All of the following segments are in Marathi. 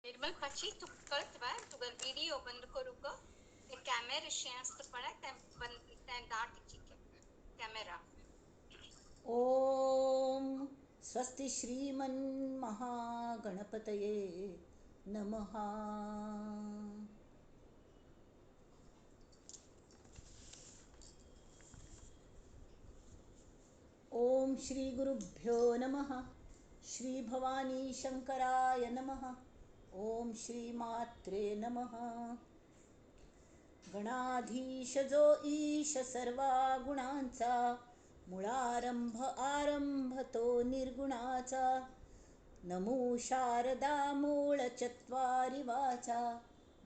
निर्मल फाची तू कळत बा तुगर व्हिडिओ बंद करू का ते कॅमेरा शेअर्स पडा त्या बंद त्या दाटी कॅमेरा ओम स्वस्ति श्रीमन्महागणपतये नमः। ओम श्री गुरुभ्यो नमः। श्री भवानी शंकराय नमः। ओम श्री मात्रे नमः। गणाधीश जो ईश सर्वा गुणांचा, मुळारंभ आरंभ तो निर्गुणाचा। नमो शारदा मूळ चत्वारी वाचा,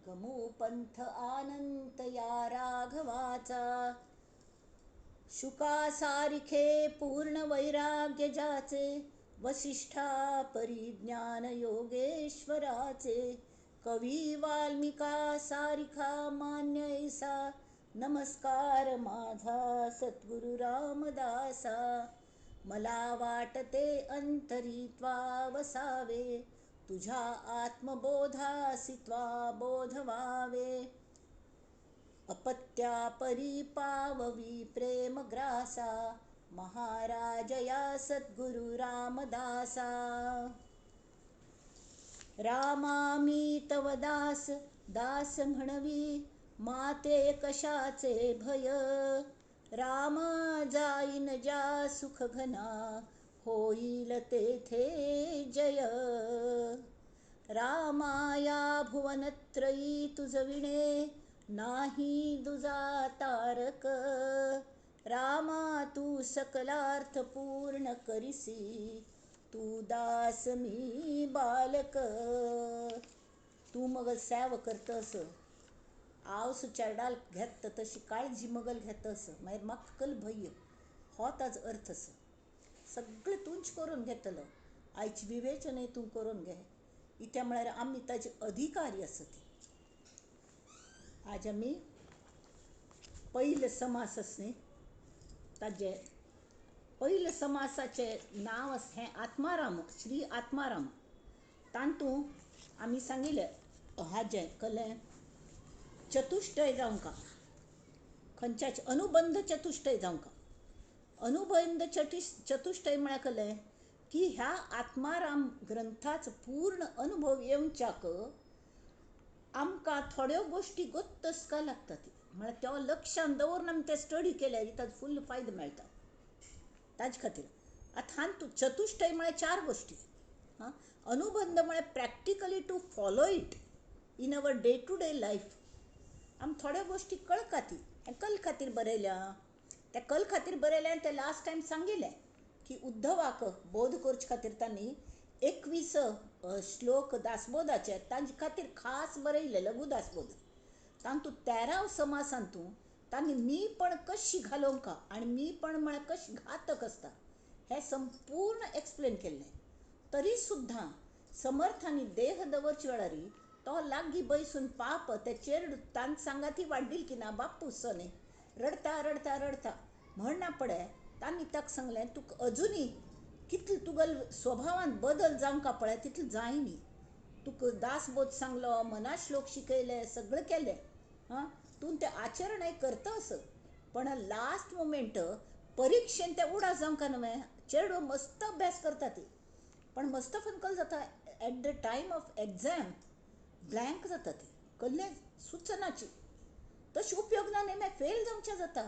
गमो पंथ आनंत या राघवाचा। शुका सारिखे पूर्ण वैराग्य जाचे, वसिष्ठा परिज्ञान योगेश्वराचे। कवी वाल्मिका सारिखा मान्य ऐसा, नमस्कार माझा सद्गुरु रामदासा। मला वाटते अंतरी वसावे, तुझ्या आत्मबोधासी बोध व्हावे। अपत्या परी पाववी प्रेम ग्रासा, महाराज या सद्गुरु रामदासा। रामा मी तव दास दास म्हणवी, माते कशाचे भय। रामा जाईन ज्या सुख घना, होईल तेथे जय। रामा या भुवनत्रयी तुझ विणे, नाही दुजा तारक। रामा तू सकलार्थ पूर्ण करिसी, तू दास मी बालक। तू मग सॅव करतस, आवस चरडाल घेत तशी काळजी मगल घेतस। मागीर मक्कल भय होताच अर्थस, सगळें तूंच करून घेतलं। आयची विवेचना तूं करून घे, इत्या म्हळ्यार आमी ताजे अधिकारी आसा ती। आज आमी पयले समास आसा न्ही, ताजे पयले समासाचे नांव हें आत्माराम, श्री आत्माराम। तांतूं आमी सांगिल्लें हाजें कलें चतुश्टय जावंका, खंयच्याच अनुबंध चतुश्टय जावंका। अनुबंध चतुश्टय म्हळ्यार कलें की ह्या आत्माराम ग्रंथाचो पूर्ण अनुभव येवच्याक आमकां थोड्यो गोश्टी गोत्तसका लागतात। म्हळ्यार तो लक्षांत दवरून आमी ते स्टडी केल्यार ताचो फुल्ल फायदो मेळटा। ताजे खातीर आतां हातूंत चतुश्टय म्हळ्यार 4 गोश्टी। अनुबंध म्हळ्यार practically to follow it in our day to day life. आमी थोड्यो गोश्टी कळ खातीर, हें कल खातीर बरयल्या। त्या कल खातीर बरयलें तें लास्ट टायम सांगिल्लें की उद्धवाक बोध करचे खातीर तांणी 21 श्लोक दासबोधाचे तांचे खातीर खास बरयले, लघु दासबोध। तांतूं 13 समासांतूं तांणी मी पण कशी घालोवंका आनी मी पण म्हळ्यार कशी घातक आसता हें संपूर्ण एक्सप्लेन केल्लें। तरी सुद्दां समर्थांनी देह दवरचे वेळारी तो लागीं बैसून पाप ते चेडूं तांची सांगाती वाडली की ना बाप्पू सने रडता रडता रडता म्हणना पडे तांणी ताका सांगलें तुका अजुनी कितलो तुगेल स्वभावान बदल जावंका पळय तितलो जायनी। तुका दासबोध सांगलो, मना श्लोक शिकयले, सगळें केलें, तूं तें आचरणय करतस, पण लास्ट मोमेंट परीक्षेन तें उडा जावंका न्हय। चेडूं मस्त अभ्यास करता ती, पण मस्त फंकल जाता at the time of exam blank जाता ती, कसलें सुचनाची, तशी उपयोग ना न्ही, मागीर फेल जावचें जाता।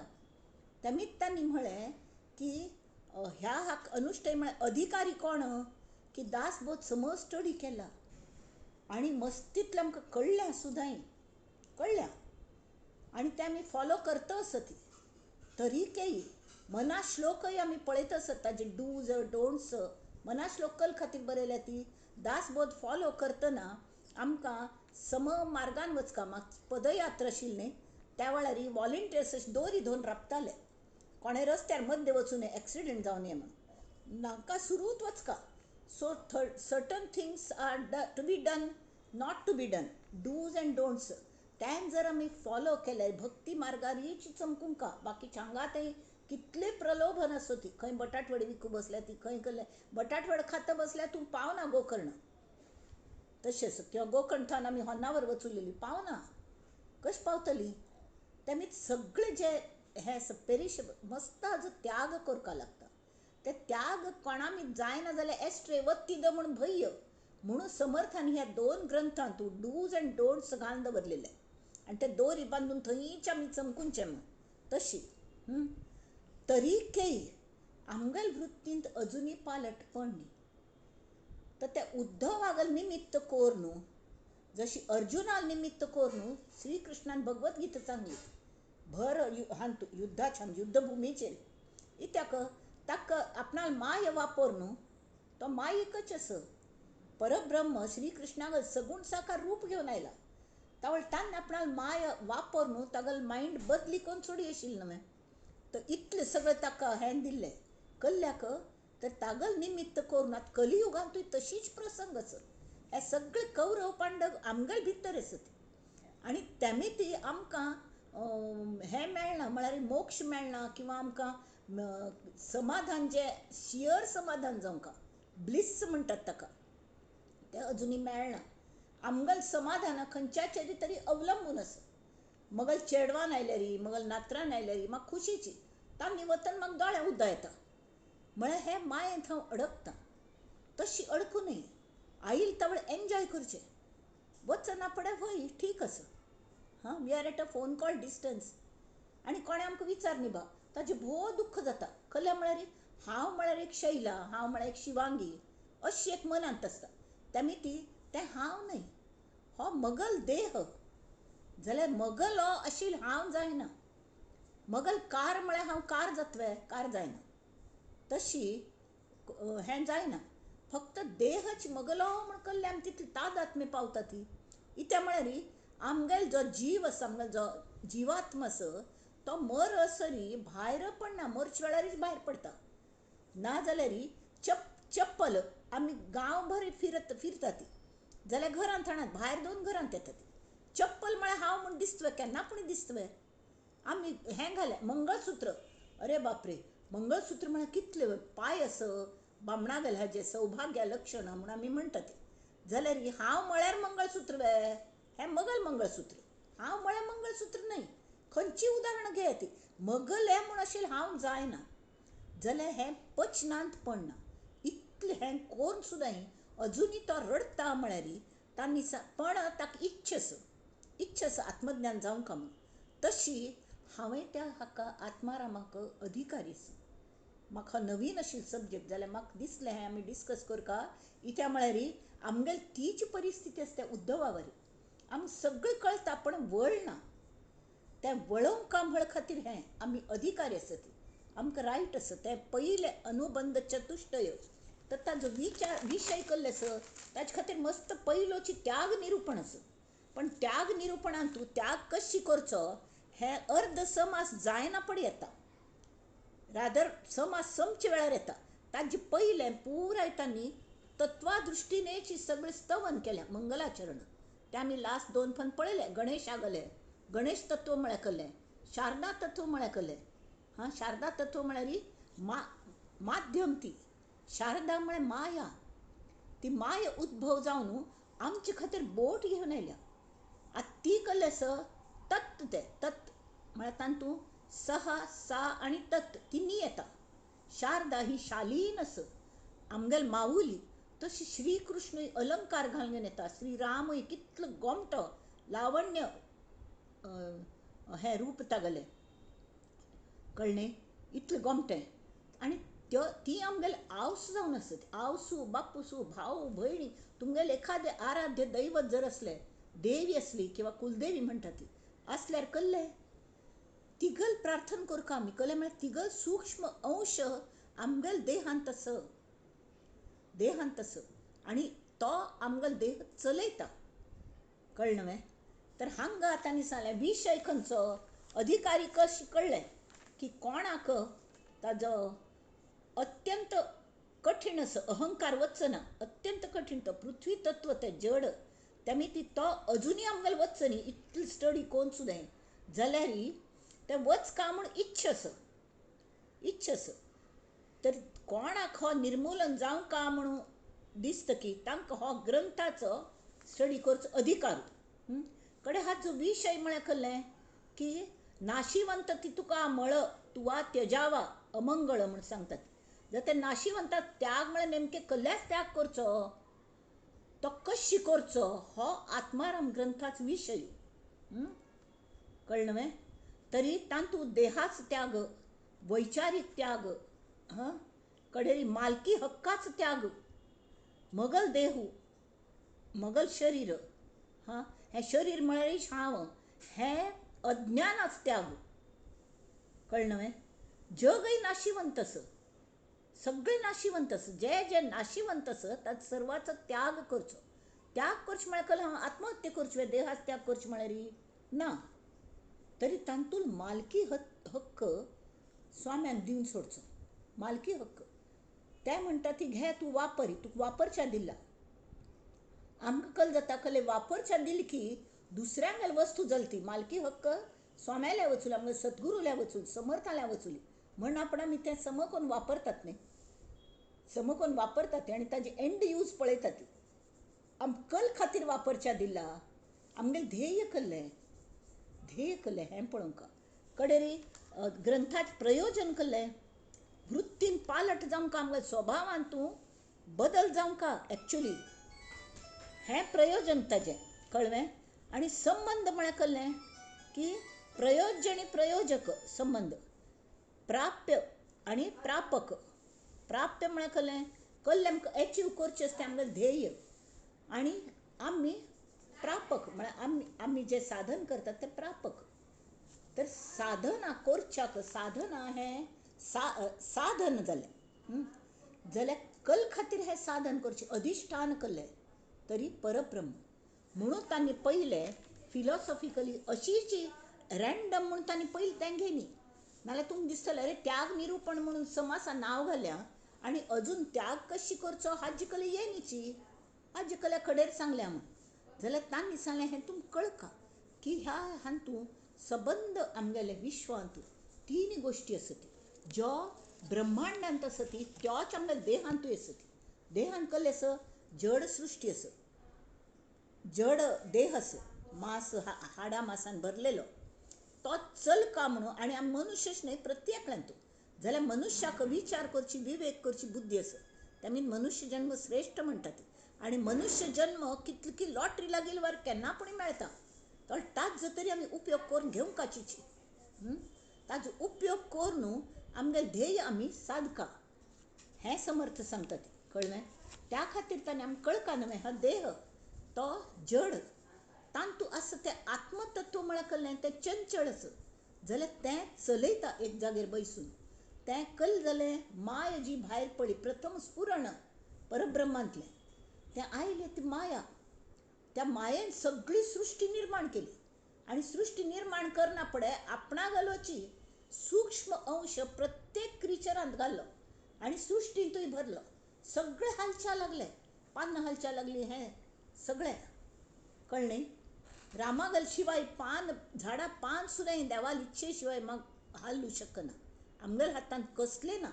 त्या निमतान म्हळें की ह्या हाक अनुष्टय म्हळ्यार अधिकारी कोण की दासबोध समज स्टडी केला आनी मस्तीतलें आमकां कळ्ळें सुद्दां कळ्ळें आनी तें आमी फॉलो करता आसत ती। तरीकय मना श्लोकय आमी पळयता आसत, ताजे डूज डोंट्स मना श्लोक कल खातीर बरयल्या ती। दासबोध फॉलो करतना आमकां सम मार्गान वचका, म्हाका पदयात्रा आशिल्ली न्ही त्या वेळार वॉलंटियर्स अशे दोरी धरून राबताले, कोणें रस्त्यार मध्य वचून एक्सिडेंट जावन ये म्हणून नाका सुरूच वचका। So certain things are to be done, not to be done, do's and don'ts तें जर आमी फॉलो केले भक्ती मार्गार रीच चमकुंका। बाकीच्या हांगातय कितले प्रलोभन आसो ती, खंय बटाटवडी विकू बसल्या ती, खंय केलें बटाटवड खाता बसल्यार तूं पावना गोकर्ण। तशेंच किंवा गोकणथान आमी होन्नावर वचुलेली पावना कशी पावतली तेमी सगळे जे हे पेरीश मस्त हाजो त्याग करपा लागता ते त्याग कोणामी जायना जाल्यार एस्ट्रे वत्ती द म्हूण भय्य म्हणून समर्थान ह्या 2 ग्रंथांत डूज अँड डोंट्स घालून दवरलेले आनी ते दोरी बांदून थंयच आमी चमकूंचे म्हूण तशी तरीकय आमगेल वृत्तींत अजुनी पालटपण न्ही तर ते उद्धवागल निमित्त कोर न्हू जशी अर्जुनाल निमित्त कोर न्हू श्री कृष्णान भगवत गीता सांगली भर युद्धाच्या युद्धभुमीचेर इत्याक ताका आपणाल माय वापर न्हू तो मायिकच असं परब्रह्म श्री कृष्णागल सगुण साकार रूप घेवन आयला तावळ तान आपणाल माय वापर न्हू तागल मायंड बदली कोण सोडी आशिल्ली न्हय तर इतलें सगळें ताका हें दिल्लें कल्ल्याक तर तागल निमित्त करून आतां कलियुगांतूय तशीच प्रसंग आसत हे सगळे कौरव पांडव आमगेल भितर आसत आनी तेमी ती आमकां हें मेळना म्हळ्यार मोक्ष मेळना किंवा आमकां समाधान जे शियर समाधान जावंका ब्लिस म्हणटात ताका ते अजुनी मेळना आमगेल समाधान खंयच्याचेर तरी अवलंबून आसा मगल चेडवान आयल्यारी मगल नात्रान आयल्यारी म्हाका खुशीची तांणी वतन म्हाका दोळ्या उदक येता म्हळ्यार हे मायेंत हांव अडकता तशी अडकू न्ही आईल तावळ एन्जॉय करचें वचना पडे हय ठीक आसा we are at a phone call distance आनी कोणें आमकां विचारनी बा ताजें भोव दुख्ख जाता कल्ल्या म्हळ्यार हांव म्हळ्यार एक शैला हांव म्हळ्यार एक शिवांगी अशी एक मनांत आसता तेमी ती तें हांव न्हय हो मगल देह जाल्यार मगल हो आशिल्लो हांव जायना मगल कार म्हळ्यार हांव कार जातवें कार जायना तशी हें जायना फक्त देहच मगलो म्हण कल्ले आमी तितली तादात्म्य पावता ती इत्या म्हळ्यार आमगेल जो जीव आसा आमगेल जो जिवात्म आसा तो मरसरी भायर पडना मरचे वेळारच भायर पडटा नाजाल्यार चप्पल आमी गांवभर फिरता ती जाल्यार घरांत हाडनात भायर दोन घरांत येता ती चप्पल म्हळ्यार हांव म्हूण दिसतवें केन्ना पूण दिसतवें आमी हें घालें मंगळसूत्र अरे बापरे मंगळसूत्र म्हळ्यार कितले पांय आस बामणा गेल्याचें सौभाग्य लक्षण म्हूण आमी म्हणटा ती जाल्यार हांव म्हळ्यार मंगळसूत्र वे हें मगल मंगळसूत्र हांव म्हळ्यार मंगळसूत्र न्हय खंयची उदाहरण घे ती मगल हें म्हूण आशिल्लें हांव जायना जाल्यार हें पचनांत पडना इतलें हें कोरून सुद्दां अजुनी तो रडता म्हळ्यार तांणी पण ताका इच्छा आसा आत्मज्ञान जावंका म्हूण तशी हांवें त्या हाका आत्मारामाक अधिकारी आसा म्हाका नवीन आशिल्लो सब्जेक्ट जाल्यार म्हाका दिसलें हें आमी डिस्कस करता इत्या म्हळ्यार आमगेल तीच परिस्थिती आसा त्या उद्धवावरी आमकां सगळें कळटा पण वळना तें वळोवंक म्हळ खातीर हें आमी अधिकारी आसा ती आमकां रायट आसा तें पयलें अनुबंध चतुश्टय तर ताजो विशय केल्लो आसा ताचे खातीर मस्त पयलोची त्याग निरूपण आसा पण त्याग निरूपणांत तूं त्याग कशी करचो हें अर्ध समास जायना पड येता रादर समास समचे वेळार येता ताजे पयलें पुराय तांणी तत्वादृश्टीनेची सगळें स्तवन केलें मंगलाचरण ते आमी लास्ट 2 फन पळयले गणेश आगले गणेश तत्व म्हळ्यार केलें शारदा तत्व म्हळ्यार केलें शारदा तत्व म्हळ्यार माध्यम ती शारदा म्हळ्यार माया ती माय उद्भव जावन आमचे खातीर बोट घेवन आयल्या आतां ती केल्लें आसा तत्त तें तत्त म्हळ्यार तातूंत सहा सा आनी तत्त तिनी येता शारदा ही शालीन आसा आमगेल माऊली तशी श्री कृष्णूय अलंकार घालून येता श्रीरामूय कितलो गोमटो लावण्य हें रूप तागेलें कळ्ळें इतलें गोमटें आनी ती आमगेले आवस जावन आसत आवसू बापूसू भाव भयणी तुमगेले एखादें आराध्य दैवत जर असलें देवी असली किंवा कुलदेवी म्हणटा ती असल्यार कल्लें तिगल प्रार्थना करता आमी कळ्ळें म्हळ्यार तिगल सूक्ष्म अंश आमगेल देहांत आसा आनी तो आमगेल देह चलयता कळ्ळें न्हय तर हांगा तांणी सांगलें विशय खंयचो अधिकारी कशें कळ्ळें की कोणाक ताजो अत्यंत कठीण आसा अहंकार वचना अत्यंत कठीण तो पृथ्वी तत्व तें जड तेमी ती तो अजुनी आमगेले वचनी इतली स्टडी कोन्न सुद्दां जाल्यार तें वचका म्हूण इच्छा आसा तर कोणाक हो निर्मुलन जावंका म्हणून दिसता की तांकां हो ग्रंथाचो स्टडी करचो अधिकार कडे हा जो विषय म्हळ्यार कहलें की नाशिवंत ती तुका मळ तुवा त्यजावा अमंगळ म्हण सांगतात. जर ते नाशिवंता त्याग म्हळ्यार नेमके कसल्याच त्याग करचो तो कशी करचो हो आत्माराम ग्रंथाचो विशय. कळ्ळें न्हय. तरी तातूंत देहाचो त्याग, वैचारीक त्याग, कडेरी मालकी हक्काचो त्याग, मगल देहू, मगल शरीर, हें शरीर म्हळ्यार हांव, हें अज्ञानाचो त्याग. कळ्ळें न्हय. जगय नाशिवंत आसा, सगळें नाशिवंत आसा. जे जे नाशिवंत आसा ताचो सर्वाचो त्याग करचो. त्याग करचें म्हळ्यार कहलें हांव आत्महत्या करची, देहाचो त्याग करचो म्हळ्यार ना. तरी तातूंत मालकी हक्क स्वाम्याक दिवन सोडचो. मालकी हक्क ते म्हणटा ती घे तूं वापर, तुका वापरच्या दिला. आमकां कल जाता कहलें वापरच्या दिली की दुसऱ्यांगेर वस्तू चलती. मालकी हक्क स्वाम्याल्या वचून, आमगे सद्गुरूल्या वचून, समर्थाल्या वचून म्हण आपण आमी तें समकोन वापरतात न्ही. समकोन वापरतात आनी ताजे एंड यूज पळयतात ती. आम कल खातीर वापरच्या दिला. आमगे ध्येय कहलें, ध्येय कहलें हें पळोवंक. कडेरी ग्रंथाचें प्रयोजन कहलें. वृत्तीन पालट जावंक आमगे स्वभावान तूं बदल जावंक एक्चुली हें प्रयोजन ताजें. कळ्ळें. आनी संबंध म्हळ्यार कहलें की प्रयोज्य आनी प्रयोजक संबंध, प्राप्य आनी प्रापक. प्राप्य म्हळ्यार कहलें कहलें आमकां एचीव करचें आसता आमगें ध्येय, आनी आमी प्रापक म्हळ्यार आमी जें साधन करतात तें प्रापक. तर साधना करच्याक, साधना हें साधन जालें. जाल्यार कल खातीर हें साधन करचें, अधिश्ठान कहलें तरी परब्रह्म. म्हणून तांणी पयलें फिलॉसॉफिकली अशी जी रँडम म्हणून तांणी पयलीं तें घेयनी. नाल्यार तुमकां दिसतलें अरे त्याग निरूपण म्हणून समासा नांव घाल्या आनी अजून त्याग कशी करचो हाजी कली येयनीची, हाजे कल्या खडेर सांगल्या म्हण. जाल्यार तांणी सांगलें हें तुमकां कळका की ह्या हातूंत सबंद आमगेले विश्वांत तीन गोश्टी आसा ती, ज्यो ब्रह्मांडांत आसा ती त्योच आमगे देहांतूय आसा ती. देहांत कसलें आसा, जड सृश्टी आसा, जड देह आसा, मास हाडां मासान भरलेलो तो चलका म्हणून. आनी आमी मनुश्यच न्हय, प्रत्येकल्यान तूं जाल्यार मनुश्याक विचार करची, विवेक करची बुद्धी आसा. त्या खातीर मनुश्य जन्म श्रेश्ठ म्हणटात. आनी मनुश्य जन्म कितली लॉटरी लागील वर केन्ना पूण मेळटा. ताचो तरी आमी उपयोग करून घेवंकाची. ताचो उपयोग करून आमगे ध्येय आमी सादका हें समर्थ सांगतात. कळ्ळें. त्या खातीर ताणें आमकां कळका न्हय हा देह तो जड, तांतूं आसा तें आत्मतत्व म्हळ्यार कहलें तें चंचळ आसा. जाल्यार तें चलयता एक जाग्यार बसून. तें कल जालें माय जी भायर पडली, प्रथम स्फुरण परब्रह्मांतलें तें आयलें ती माया. त्या मायेन सगळी सृश्टी निर्माण केली. आनी सृश्टी निर्माण करना पडे आपणा घालोची सूक्ष्म अंश प्रत्येक क्रिचरांत घाल्लो आनी सृश्टींतूय भरलो. सगळे हालच्या लागले, पान हालच्या लागली, हें सगळें. कळ्ळें. रामागल शिवाय पान झाडां पान सुद्दां देवाल इच्छे शिवाय म्हाका हालूं शकना. आमगेर हातांत कसलें ना.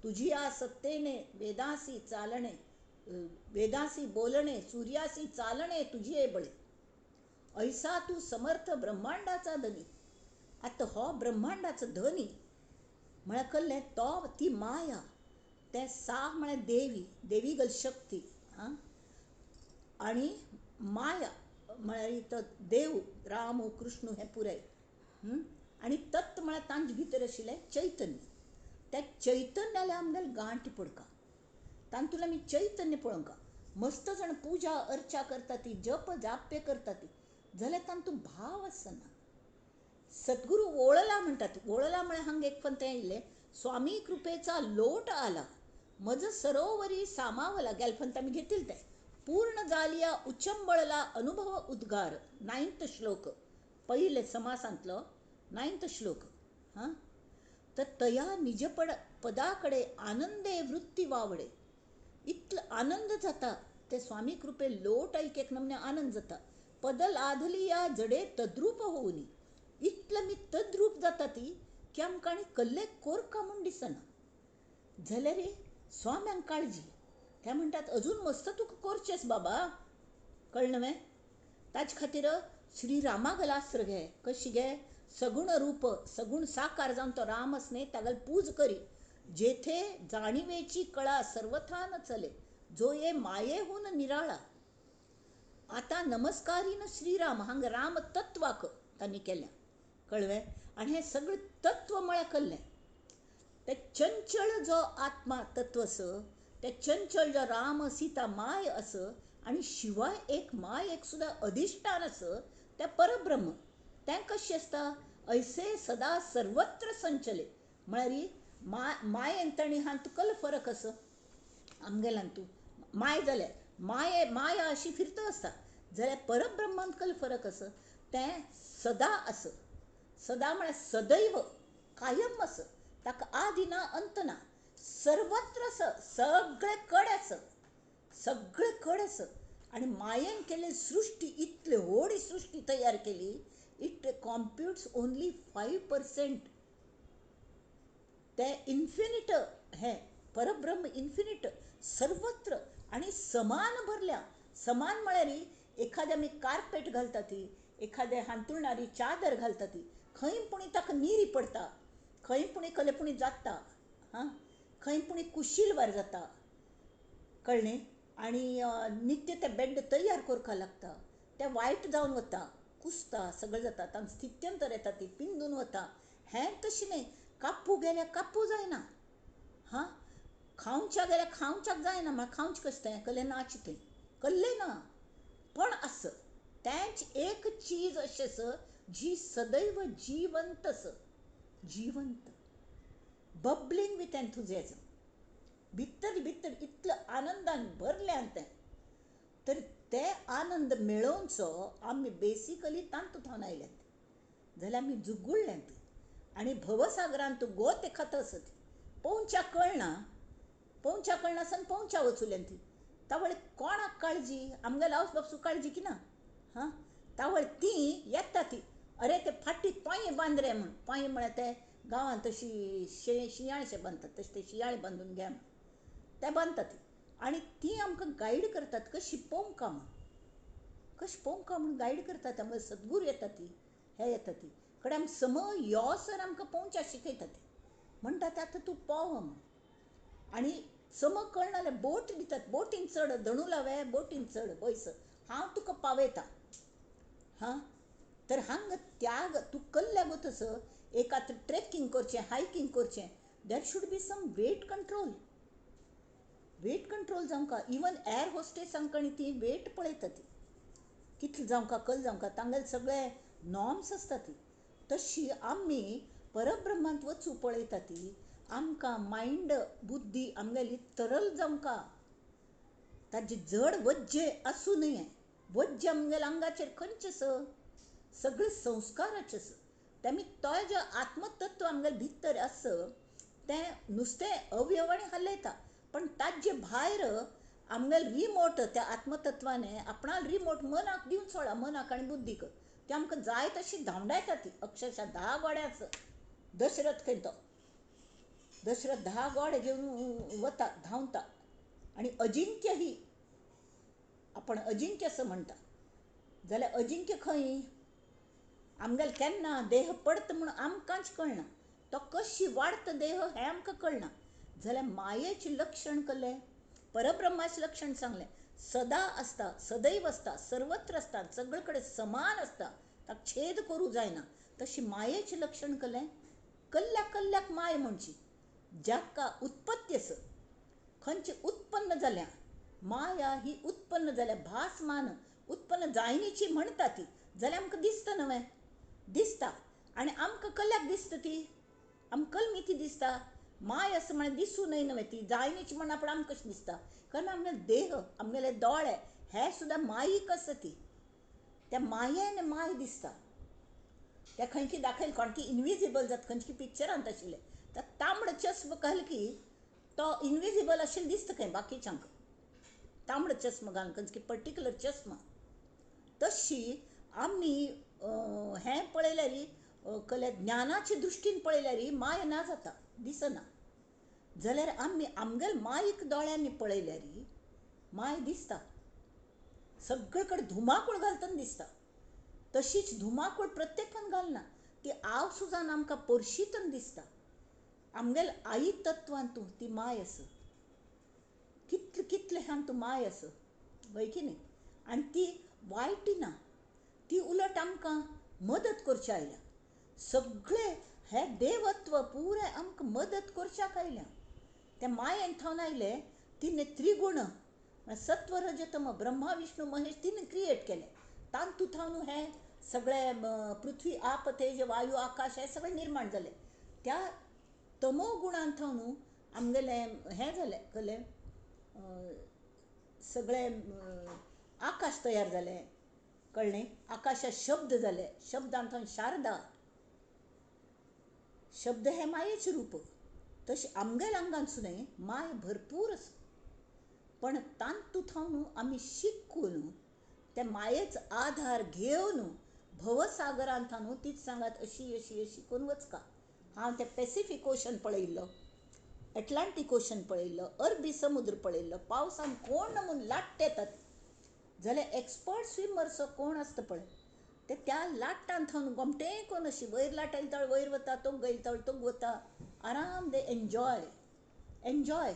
तुजी आ सत्तेने वेदासी चालणे, वेदासी बोलणे, सूर्यासी चालणे तुझे बळे, ऐसा तू समर्थ ब्रह्मांडाचा धनी. आता हो ब्रह्मांडाचो धनी म्हळ्यार कहलें तो ती माया. तें सा म्हळ्यार देवी, देवी गल शक्ती. आनी माया म्हळ्यार तो देव, राम कृष्ण हें पुराय. आनी तत्व म्हळ्यार तांचे भितर आशिल्लें चैतन्य. त्या चैतन्याला आमगेले गांठ पडका. तांतूंत आमी चैतन्य पळोवंक. मस्त जाण पुजा अर्चा करता ती, जप जाप्य करता ती, जाल्यार तांतूंत भाव आसना. सद्गुरू ओळला म्हणटात. ओळला म्हळ्यार हांगा एक फंत येयल्लें, स्वामी कृपेचा लोट आला मज सरोवरी सामावला. गेल फंत आमी घेतिल्लें तें. पूर्ण जालिया उचंबळला अनुभव उद्गार. 9th श्लोक, पहिले समासांतलो 9th श्लोक. तर तया निजपड पदाकडे आनंदे वृत्ती वावडे. इतलो आनंद जाता ते स्वामी कृपे लोट ऐक एक नमने आनंद जाता. पदल आधली या जडे तद्रूप होऊनी. इतलं मी तद्रूप जाता ती की आमकां आनी कसलें कोरका म्हूण दिसना. जाल्यार रे स्वाम्यांक काळजी. ते म्हणटात अजून मस्त तुका करचेंच बाबा. कळ्ळें न्हय. ताजे खातीर श्रीरामागेलो आसरो घे. कशी घे, सगुण रूप सगुण साकार जावन तो राम असणे तागेल पूज करी. जेथे जाणिवेची कळा सर्वथा न चले, जो ये मायेहून निराळा. आता नमस्कारीन श्रीराम हांगा राम तत्वाक तांणी केल्या. कळ्ळें. आनी हें सगळें तत्व म्हळ्यार कल्लें. ते चंचल जो आत्मा तत्व आस, ते चंचल जो राम सीता माय आस, आनी शिवाय एक माय एक सुद्दां अधिष्ठान आस, ते परब्रह्म. तें कशें आसता, ऐसे सदा सर्वत्र संचले. म्हळ्यार मायेन ताणी हातूंत कल्लो फरक आस. आमगेल्यान तूं माय जाल्यार माया अशी फिरता आसता, जाल्यार परब्रह्मांत कल्लो फरक आस. तें सदा आस. सदा म्हळ्यार सदैव, कायम आस. ताका आदि ना अंत ना, सर्वत्र आस, सगळे कडेन आस, सगळे कडेन आस. आनी मायेन केल्ली सृश्टी, इतली व्हडी सृश्टी तयार केली, इट कॉम्प्युट्स ओन्ली 5%. ते इन्फिनीट, हें परब्रह्म इन्फिनीट, सर्वत्र आनी समान भरल्या. समान म्हळ्यार एखाद्या आमी कार्पेट घालता ती, एखाद्या हांतुरणारी चादर घालता ती, खंय पुणी ताका निरी पडटा, खंय पुणी कलेपुणी जाता, खंय पुणी कुशीलवार जाता. कळ्ळें. आनी नित्य ते बेड तयार करपा लागता. तें वायट जावन वता, कुसता, सगळें जाता, तांकां स्थित्यंतर येता, ती पिंजून वता. हें तशें न्हय. कापू गेल्यार कापू जायना. खावच्या गेल्यार खावच्याक जायना. म्हळ्यार खावचें कशें तें, कल्लें ना चिंतें, कल्लें ना. पण आस, तेंच एक चीज अशें आस जी सदैव जिवंत आस. जिवंत, बबलिंग विथ एन्थुजियाजम. भितर भितर इतलं आनंदान भरल्यान तें. तर ते आनंद मेळोवचो आमी बेसिकली तांतूंत आयल्यात, जाल्यार आमी जुगुळ्ळ्यांत. आनी भवसागरांत गो ते खाता आसत. पोवच्या कळना सन पोवच्या वचुल्यांत ती. तावळ कोणाक काळजी, आमगेलो आवस बापूस काळजी की ना. तावळ ती येता ती, अरे ते फाटी तोंय बांद रे म्हण. तोंय म्हळ्यार ते गांवांत तशी शियाळशे बांदतात, तशें ते शियाळे बांदून घे म्हण ते बांदता ती. आनी ती आमकां गायड करतात कशी पोवंका म्हण, कशें पोवंका म्हण गायड करतात. आमकां सद्गुरू येता ती, हे येता ती कडेन सम यो सर आमकां पोवच्या शिकयता ती. म्हणटा ते आतां तूं पोव म्हण. आनी सम कळना जाल्यार बोट दितात, बोटीन चड, धणू लावे बोटीन चड, बयस हांव तुका पावयता. तर हांगा त्याग तूं कल्ल्या गतस एक आतां ट्रेकिंग करचें, हायकींग करचें, there should be some weight control. Weight control जावंका. इवन एअर होस्टेसांक ती वेट पळयता ती, कितले जावंका कल जावंका, तांगेले सगळे नॉर्म्स आसता ती. तशी आमी परब्रह्मांत वचूं पळयता ती. आमकां मायंड बुद्धी आमगेली तरल जावंका. ताजे जड वज्जे आसूं न्हय. वज्जे आमगेल्या आंगाचेर खंयचे आस, सगळे संस्काराचे आस. तेमी तो जो आत्मतत्व आमगेले भितर आस, तें नुस्तें अवयवांनी हालयता. पण ताजे भायर आमगेले रिमोट त्या आत्मतत्वाने आपणाल रिमोट मनाक दिवन सोडला, मनाक आनी बुद्धीक. ती आमकां जाय तशी धांवडायता ती. अक्षरशः 10 गोड्याच दशरथ खंय तो, दशरथ 10 गोडे घेवन वता, धांवता. आनी अजिंक्य ही आपण अजिंक्य असं म्हणटा, जाल्यार अजिंक्य खंय आमगेले केन्ना देह पडता म्हणून आमकांच कळना. तो कशी वाडता देह हें आमकां कळना. जाल्यार मायेचें लक्षण कळ्ळें, परब्रह्माचें लक्षण सांगलें. सदा आसता, सदैव आसता, सर्वत्र आसता, सगळे कडेन समान आसता, ताका छेद करूं जायना. तशी मायेचें लक्षण कळ्ळें. कल्ल्याक कल्ल्याक माय म्हणची, जाका उत्पत्ती आस, खंयची उत्पन्न जाल्या. माया ही उत्पन्न जाल्या, भासमान उत्पन्न जायनीची म्हणटा ती. जाल्यार आमकां दिसता न्हय, दिसता. आनी आमकां कल्ल्याक दिसता ती, आमकां कल्मी ती दिसता. माय असं म्हळ्यार दिसूं न्हय न्हय ती, जायनीची म्हणना पूण आमकां कशें दिसता. कारण आमगेले देह, आमगेले दोळे हे सुद्दां मायीक आसा ती. त्या मायेन माय दिसता. त्या खंयची दाखयल कोण की इनविजिबल जाता, खंयची पिक्चरांत आशिल्ले. त्या तांबडो चश्म घाल की तो इनविजिबल आशिल्लो दिसता खंय बाकीच्यांक. तांबडो चश्म घालून खंयची पर्टिक्युलर चश्मा. तशी आमी हें पळयल्यार कले ज्ञानाचे दृश्टीन पळयल्यार माय ना जाता, दिसना. जाल्यार आमी आमगेले मायीक दोळ्यांनी पळयल्यार माय दिसता. सगळीकडे धुमाकूळ घालतना दिसता. तशीच धुमाकूळ प्रत्येकान घालना, ती आव सुजान आमकां परशीतन दिसता. आमगेल आई तत्वान तूं ती माय आस, कितले कितले ह्यान तूं माय आस, वय की न्ही. आनी ती वायट ना, ती उलट आमकां मदत करची आयल्या. सगळे हे देवत्व पुरे आमकां मदत करच्याक आयल्या. त्या मायेन थावन आयले, तिने त्रिगुण सत्व रजतम ब्रह्मा विष्णू महेश तिने क्रिएट केले. तांतू थावन हे सगळे पृथ्वी आप तेज वायू आकाश हे सगळे निर्माण जाले. त्या तमो गुणान थावन आमगेले हे जाले कले सगळे आकाश तयार जाले, कळ्ळें. आकाशात शब्द जाले, शब्दान थावन शारदा, शब्द हे मायेचे रूप. तशें आमगेल्या अंगान सुद्दां माय भरपूर आसा. पण तांतू थावन आमी शिकून त्या मायेचो आधार घेवन भवसागरान थावन तीच सांगात अशी अशी अशी करून वचका. हांव तें पॅसिफीक ओशन पळयल्लो, एटलांटीक ओशन पळयल्लो, अरबी समुद्र पळयल्लो. पावसान कोण म्हूण लाट्ट येतात जाल्यार एक्सपर्ट स्विमर्स कोण आसता पळय, ते त्या लाट्टान थावन गोमटे कोण अशी वयर लाट येयली तळ वयर वता, तोग येयली तळ तोग वता. आराम दे एन्जॉय.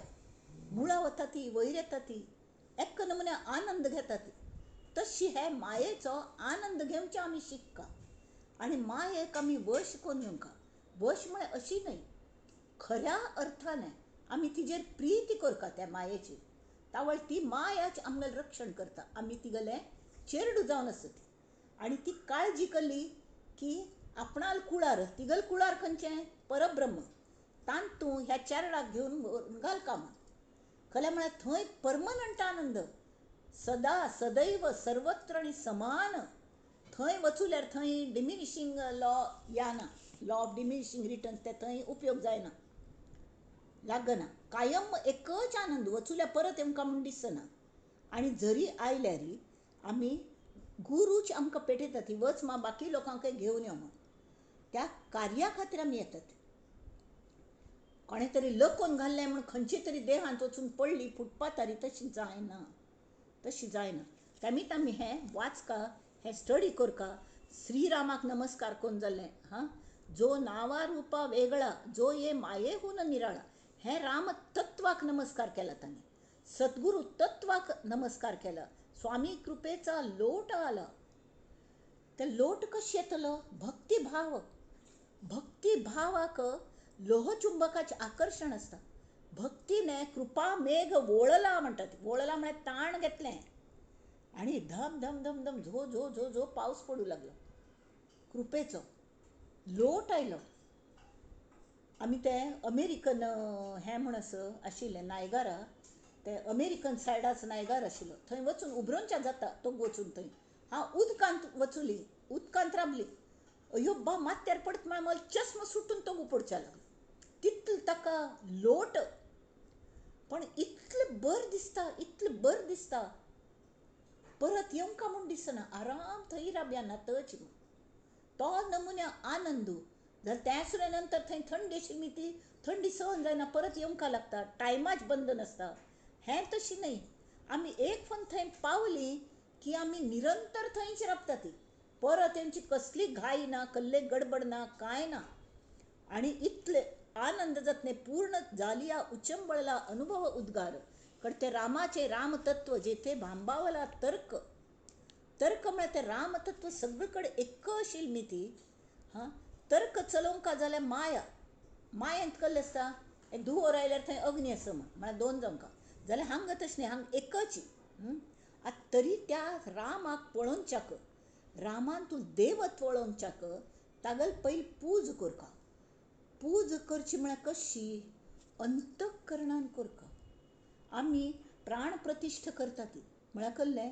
मुळा वता ती, वयर येता ती, एक्क नमुने आनंद घेता ती. तशी हे मायेचो आनंद घेवचे आमी शिकका. आनी मायेक आमी वश करून घेवंका. वश म्हळ्यार अशी न्हय, खऱ्या अर्थान आमी तिजेर प्रीती करता त्या मायेची. तावळ ती मायाच आमगेलें रक्षण करता. आमी तिगेले चेडूं जावन आसा ती. आनी ती काळजी केली की आपणाल कुळार, तिगेल कुळार खंयचें परब्रह्म, तांतू ह्या चेरडाक घेवन घाल कामा. खरें म्हळ्यार थंय परमनंट आनंद, सदा सदैव सर्वत्र आनी समान. थंय वचूल्यार थंय डिमिनिशींग लॉ याना, लॉ ऑफ डिमिनिशींग रिटर्न्स ते थंय उपयोग जायना, लागना. कायम एकच आनंद, वचूल्यार परत येवंका म्हूण दिसना. आनी जरी आयल्यार आमी गुरूच आमकां पेटयता ती वच मा बाकी लोकांकय घेवन यो म्हूण. त्या कार्या खातीर आमी येतात. कोणें तरी लकोन घाल्लें म्हूण खंयचे तरी देहांत वचून पडली फुटपाथारी, तशी जायना, तशी जायना. त्यामीत आमी हें वाचका, हें स्टडी करका. श्रीरामाक नमस्कार करून जालें. हां, जो नावा रुपा वेगळा, जो ये मायेहून निराळा. हे राम तत्वाक नमस्कार केला तांणी, सद्गुरू तत्वाक नमस्कार केला. स्वामी कृपेचा लोट आला. ते लोट कशी येतलो? भक्तिभाव. भक्तिभावाक लोहचुंबकाचे आकर्षण असता. भक्तीने कृपा मेघ वोळला म्हणटात. वोळला म्हळ्यार ताण घेतलें आनी धम धम धम धम झो झो झो झो पावस पडू लागलो. कृपेचो लोट आयलो. आमी ते अमेरिकन हें म्हण आशिल्लें नायगारा, ते अमेरिकन सायडाच नायगार आशिल्लो. थंय वचून उबरोवनचें जाता तो वचून थंय. हांव उदकांत वचुली, उदकांत राबली. अयो बा माथ्यार पडत म्हळ्यार मला चस्म सुटून तो उपडच्या लागलो. तितलो ताका लोट. पण इतलें बरें दिसता, इतलें बरें दिसता, परत येवंका म्हूण दिसना. आराम थंय राबया नातच म्हूण. तो नमुन्या आनंदू जर त्या सुद्दां नंतर थंय थंडी आशिल्ली, ती थंडी सहन जायना, परत येवंका लागता. टायमाच बंद नासता. हें तशी न्हय. आमी एक फावट थंय पावली की आमी निरंतर थंयच राबता ती. परत तेंची कसली घाई ना, कसले गडबड ना, कांय ना. आनी इतले आनंद जातने पूर्ण जालिया उचंबळला अनुभव उद्गार करते रामाचे रामतत्व जेथे भांबावला तर्क. तर्क म्हळ्यार ते रामतत्व सगळीकडे एक्क आशिल्ली ती. हां, तर्क चलोवंका जाल्यार माया. मायेंत कसलें आसता, एक धुंवर आयल्यार थंय अग्नी आसा म्हळ्यार दोन जावंका. जाल्यार हांगा तशें न्ही, हांगा एकच. तरी त्या रामाक पळोवच्याक, रामान तूं देवत्व वळोवच्याक तागेल पयली पूज करता. पूज करची म्हळ्यार कशी? अंतकरणान करता. आमी प्राण प्रतिश्ठ करता ती म्हळ्यार कसलें,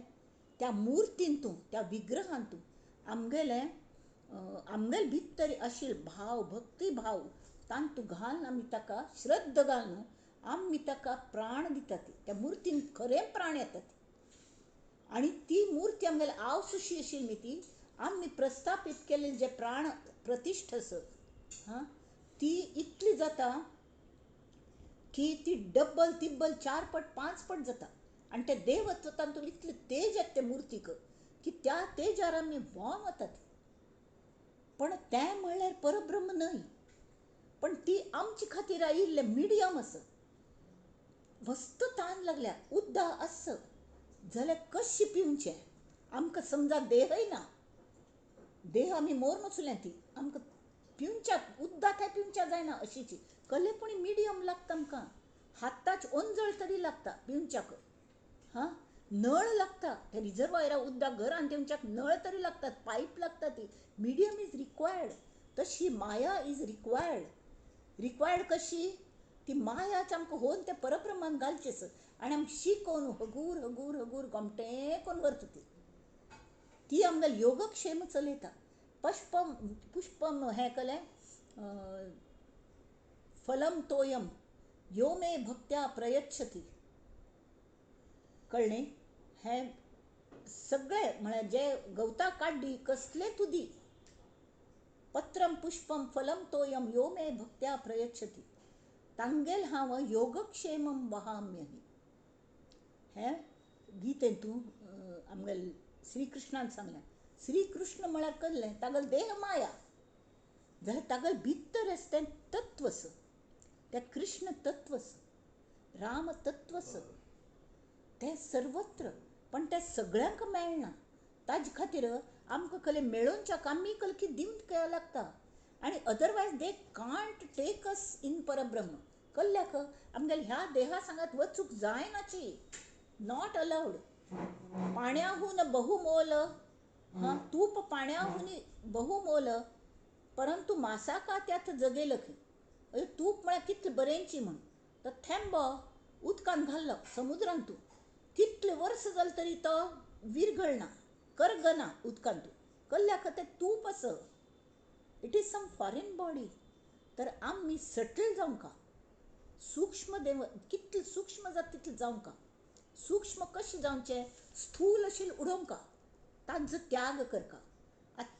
त्या मुर्तींतू, त्या विग्रहांतू आमगेले भितर आशिल्ले भाव, भक्ती भाव तांतू घालून आमी ताका श्रद्ध घालून आमी ताका प्राण दिता. ती त्या मुर्तीन खरे प्राण येतात. आनी ती मुर्ती आमगेले आवसुशी आशिल्ली ती आमी प्रस्थापीत केलेले जे प्राण प्रतिश्ठ आसत, हां, ती इतली जाता की ती डब्बल तिब्बल 4 पट 5 पट जाता. आणि ते देवत्वतांतून इतले तेज आहेत ते मुर्तीक की त्या तेजार आमी व्हांव वतात. पण तें म्हणल्यार परब्रह्म न्हय, पण ती आमचे खातीर आयिल्ले मिडियम आसा. वस्त तान लागल्या उद्दा आस जाल्यार कशें पिवचें. आमकां समजा देहय ना, देह आमी मोर नचुल्या ती आमकां पिवच्या उद्दा थंय पिवच्या जायना अशीची कल्ले पूण मिडियम लागता आमकां. हाताच ओंजळ तरी लागता पिवच्याक. हां, नळ लागता त्या रिजर्वायरा उद्दाक घरान तेंच्याक नळ तरी लागतात, पायप लागता. ती मिडियम इज रिक्वायर्ड. तशी माया इज रिक्वायर्ड कशी ती मायाच आमकां होवन त्या परब्रह्मान घालचेस आनी आमकां शिकोवन हगूर हगूर हगूर गोमटें कोन्न व्हरता ती आमगेलो योगक्षेम चलयता. पुष्पम हें कलें फलम तोयम यो मे भक्त्या प्रयच्छति. कळ्ळें. हें सगळें म्हळ्यार जे गवता काड्डी कसले तुदी पत्रम पुष्पम फलम तोयम यो मे भक्त्या प्रयच्छति तांगेल हांव योगक्षेमम वहाम्यहि. हें गितेंतूं आमगेल श्री कृष्णान सांगलें. श्री कृष्ण म्हळ्यार कल्लें तागेलो देह माया जाल्यार तागेल भितर आसा तें तत्व आसा, तें कृष्ण तत्व आसा, राम तत्व आसा, तें सर्वत्र. पण तें सगळ्यांक मेळना. ताजे खातीर आमकां कले मेळोवच्याक आमी कले की दिवंक लागता. आनी otherwise they can't take us in परब्रह्म. कल्ल्याक आमगेल्या ह्या देहा सांगात वचूंक जायनाची. Not allowed. पाण्याहून बहुमोल, हां, तूप पाण्याहून बहुमोल परंतु मासा का त्यात जगेल की. तूप म्हळ्यार कितलें बरेंची म्हण. तो थेंब उदकान घाल्लो समुद्रांतू कितले वर्स जाले तरी तो विरघळना, करगना उदकांतू. कल्ल्याक तें तूप आसा. It is some foreign body. तर आमी सटल जावंका, सूक्ष्म देव कितले सूक्ष्म जाता तितले जावंका. सूक्ष्म कशें जावचें, स्थूल आशिल्लें उडोवंका, तांचो त्याग करका.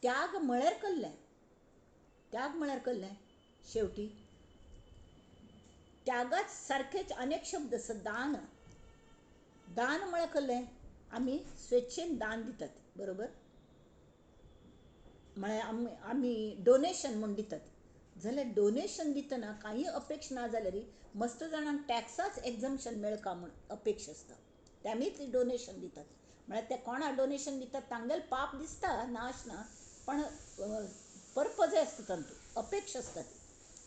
त्याग म्हळ्यार कल्लें शेवटी त्यागाच सारखेच अनेक शब्द आसात. दान म्हळ्यार कल्लें आमी स्वेच्छेन दान दितात, बरोबर. म्हळ्यार आमी डोनेशन म्हण दितात. जाल्यार डोनेशन दितना काही अपेक्षा ना जाल्यार मस्त जाणांक टॅक्साच एक्झम्पशन मेळका म्हण अपेक्षा आसता. त्यामी ती डोनेशन दितात. म्हळ्यार ते कोणा डोनेशन दितात तांगेल पाप दिसता, नाश ना, पण पर्पजय आसता तांतू, अपेक्षा आसता ती.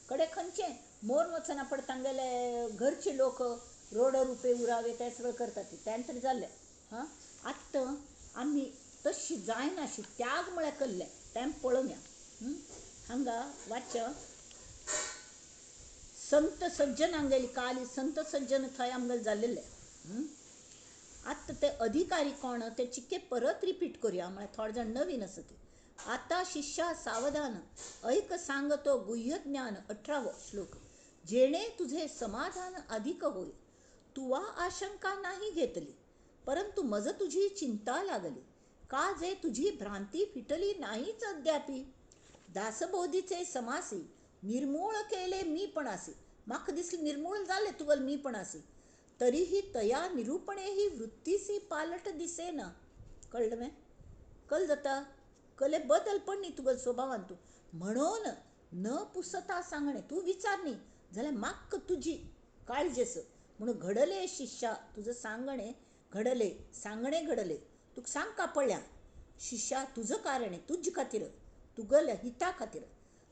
कडे खंयचें मोर वचना पण तांगेले घरचे लोक रोडर उपे उरावे ते सगळं करतात. ती त्यान तरी जाल्लें. हां, आत्तां आमी तशी जायनाशी. त्याग म्हळ्यार कल्लें तें पळोवया. हांगा वाच्य संत सज्जन आमगेली काली संत सज्जन थंय आमगेले जाल्लेले. आत्तां ते अधिकारी कोण ते चिक्के परत रिपीट करूया. म्हळ्यार थोडे जाण नवीन आसा ती. आता शिष्या सावधान ऐक सांगतो गुह्य ज्ञान. 18 श्लोक. जेणे तुझे समाधान अधिक होय. तुवा आशंका नाही घेतली, परंतु मज तुझी चिंता लागली. का जे तुझी भ्रांती फिटली नाहीच अद्यापि. दासबोधीचे समासी निर्मूळ केले मीपणासी. म्हाका दिसले निर्मूळ झाले तुगल मीपणासी. तरीही तया निरूपणेही वृत्तीसी पालट दिसेना. कळलं मे? कल जाता कले बदल पण न्ही तुगल स्वभावान. तू म्हणून न पुसता सांगणे. तू विचार न्ही जाल्यार म्हाका तुजी काळजी आसा. म्हणून घडले शिष्या तुझं सांगणे घडले, सांगणे घडले. तुका सांगका पडल्या शिष्या तुझं कारण तुझ खातीर, तुगल हिता खातीर.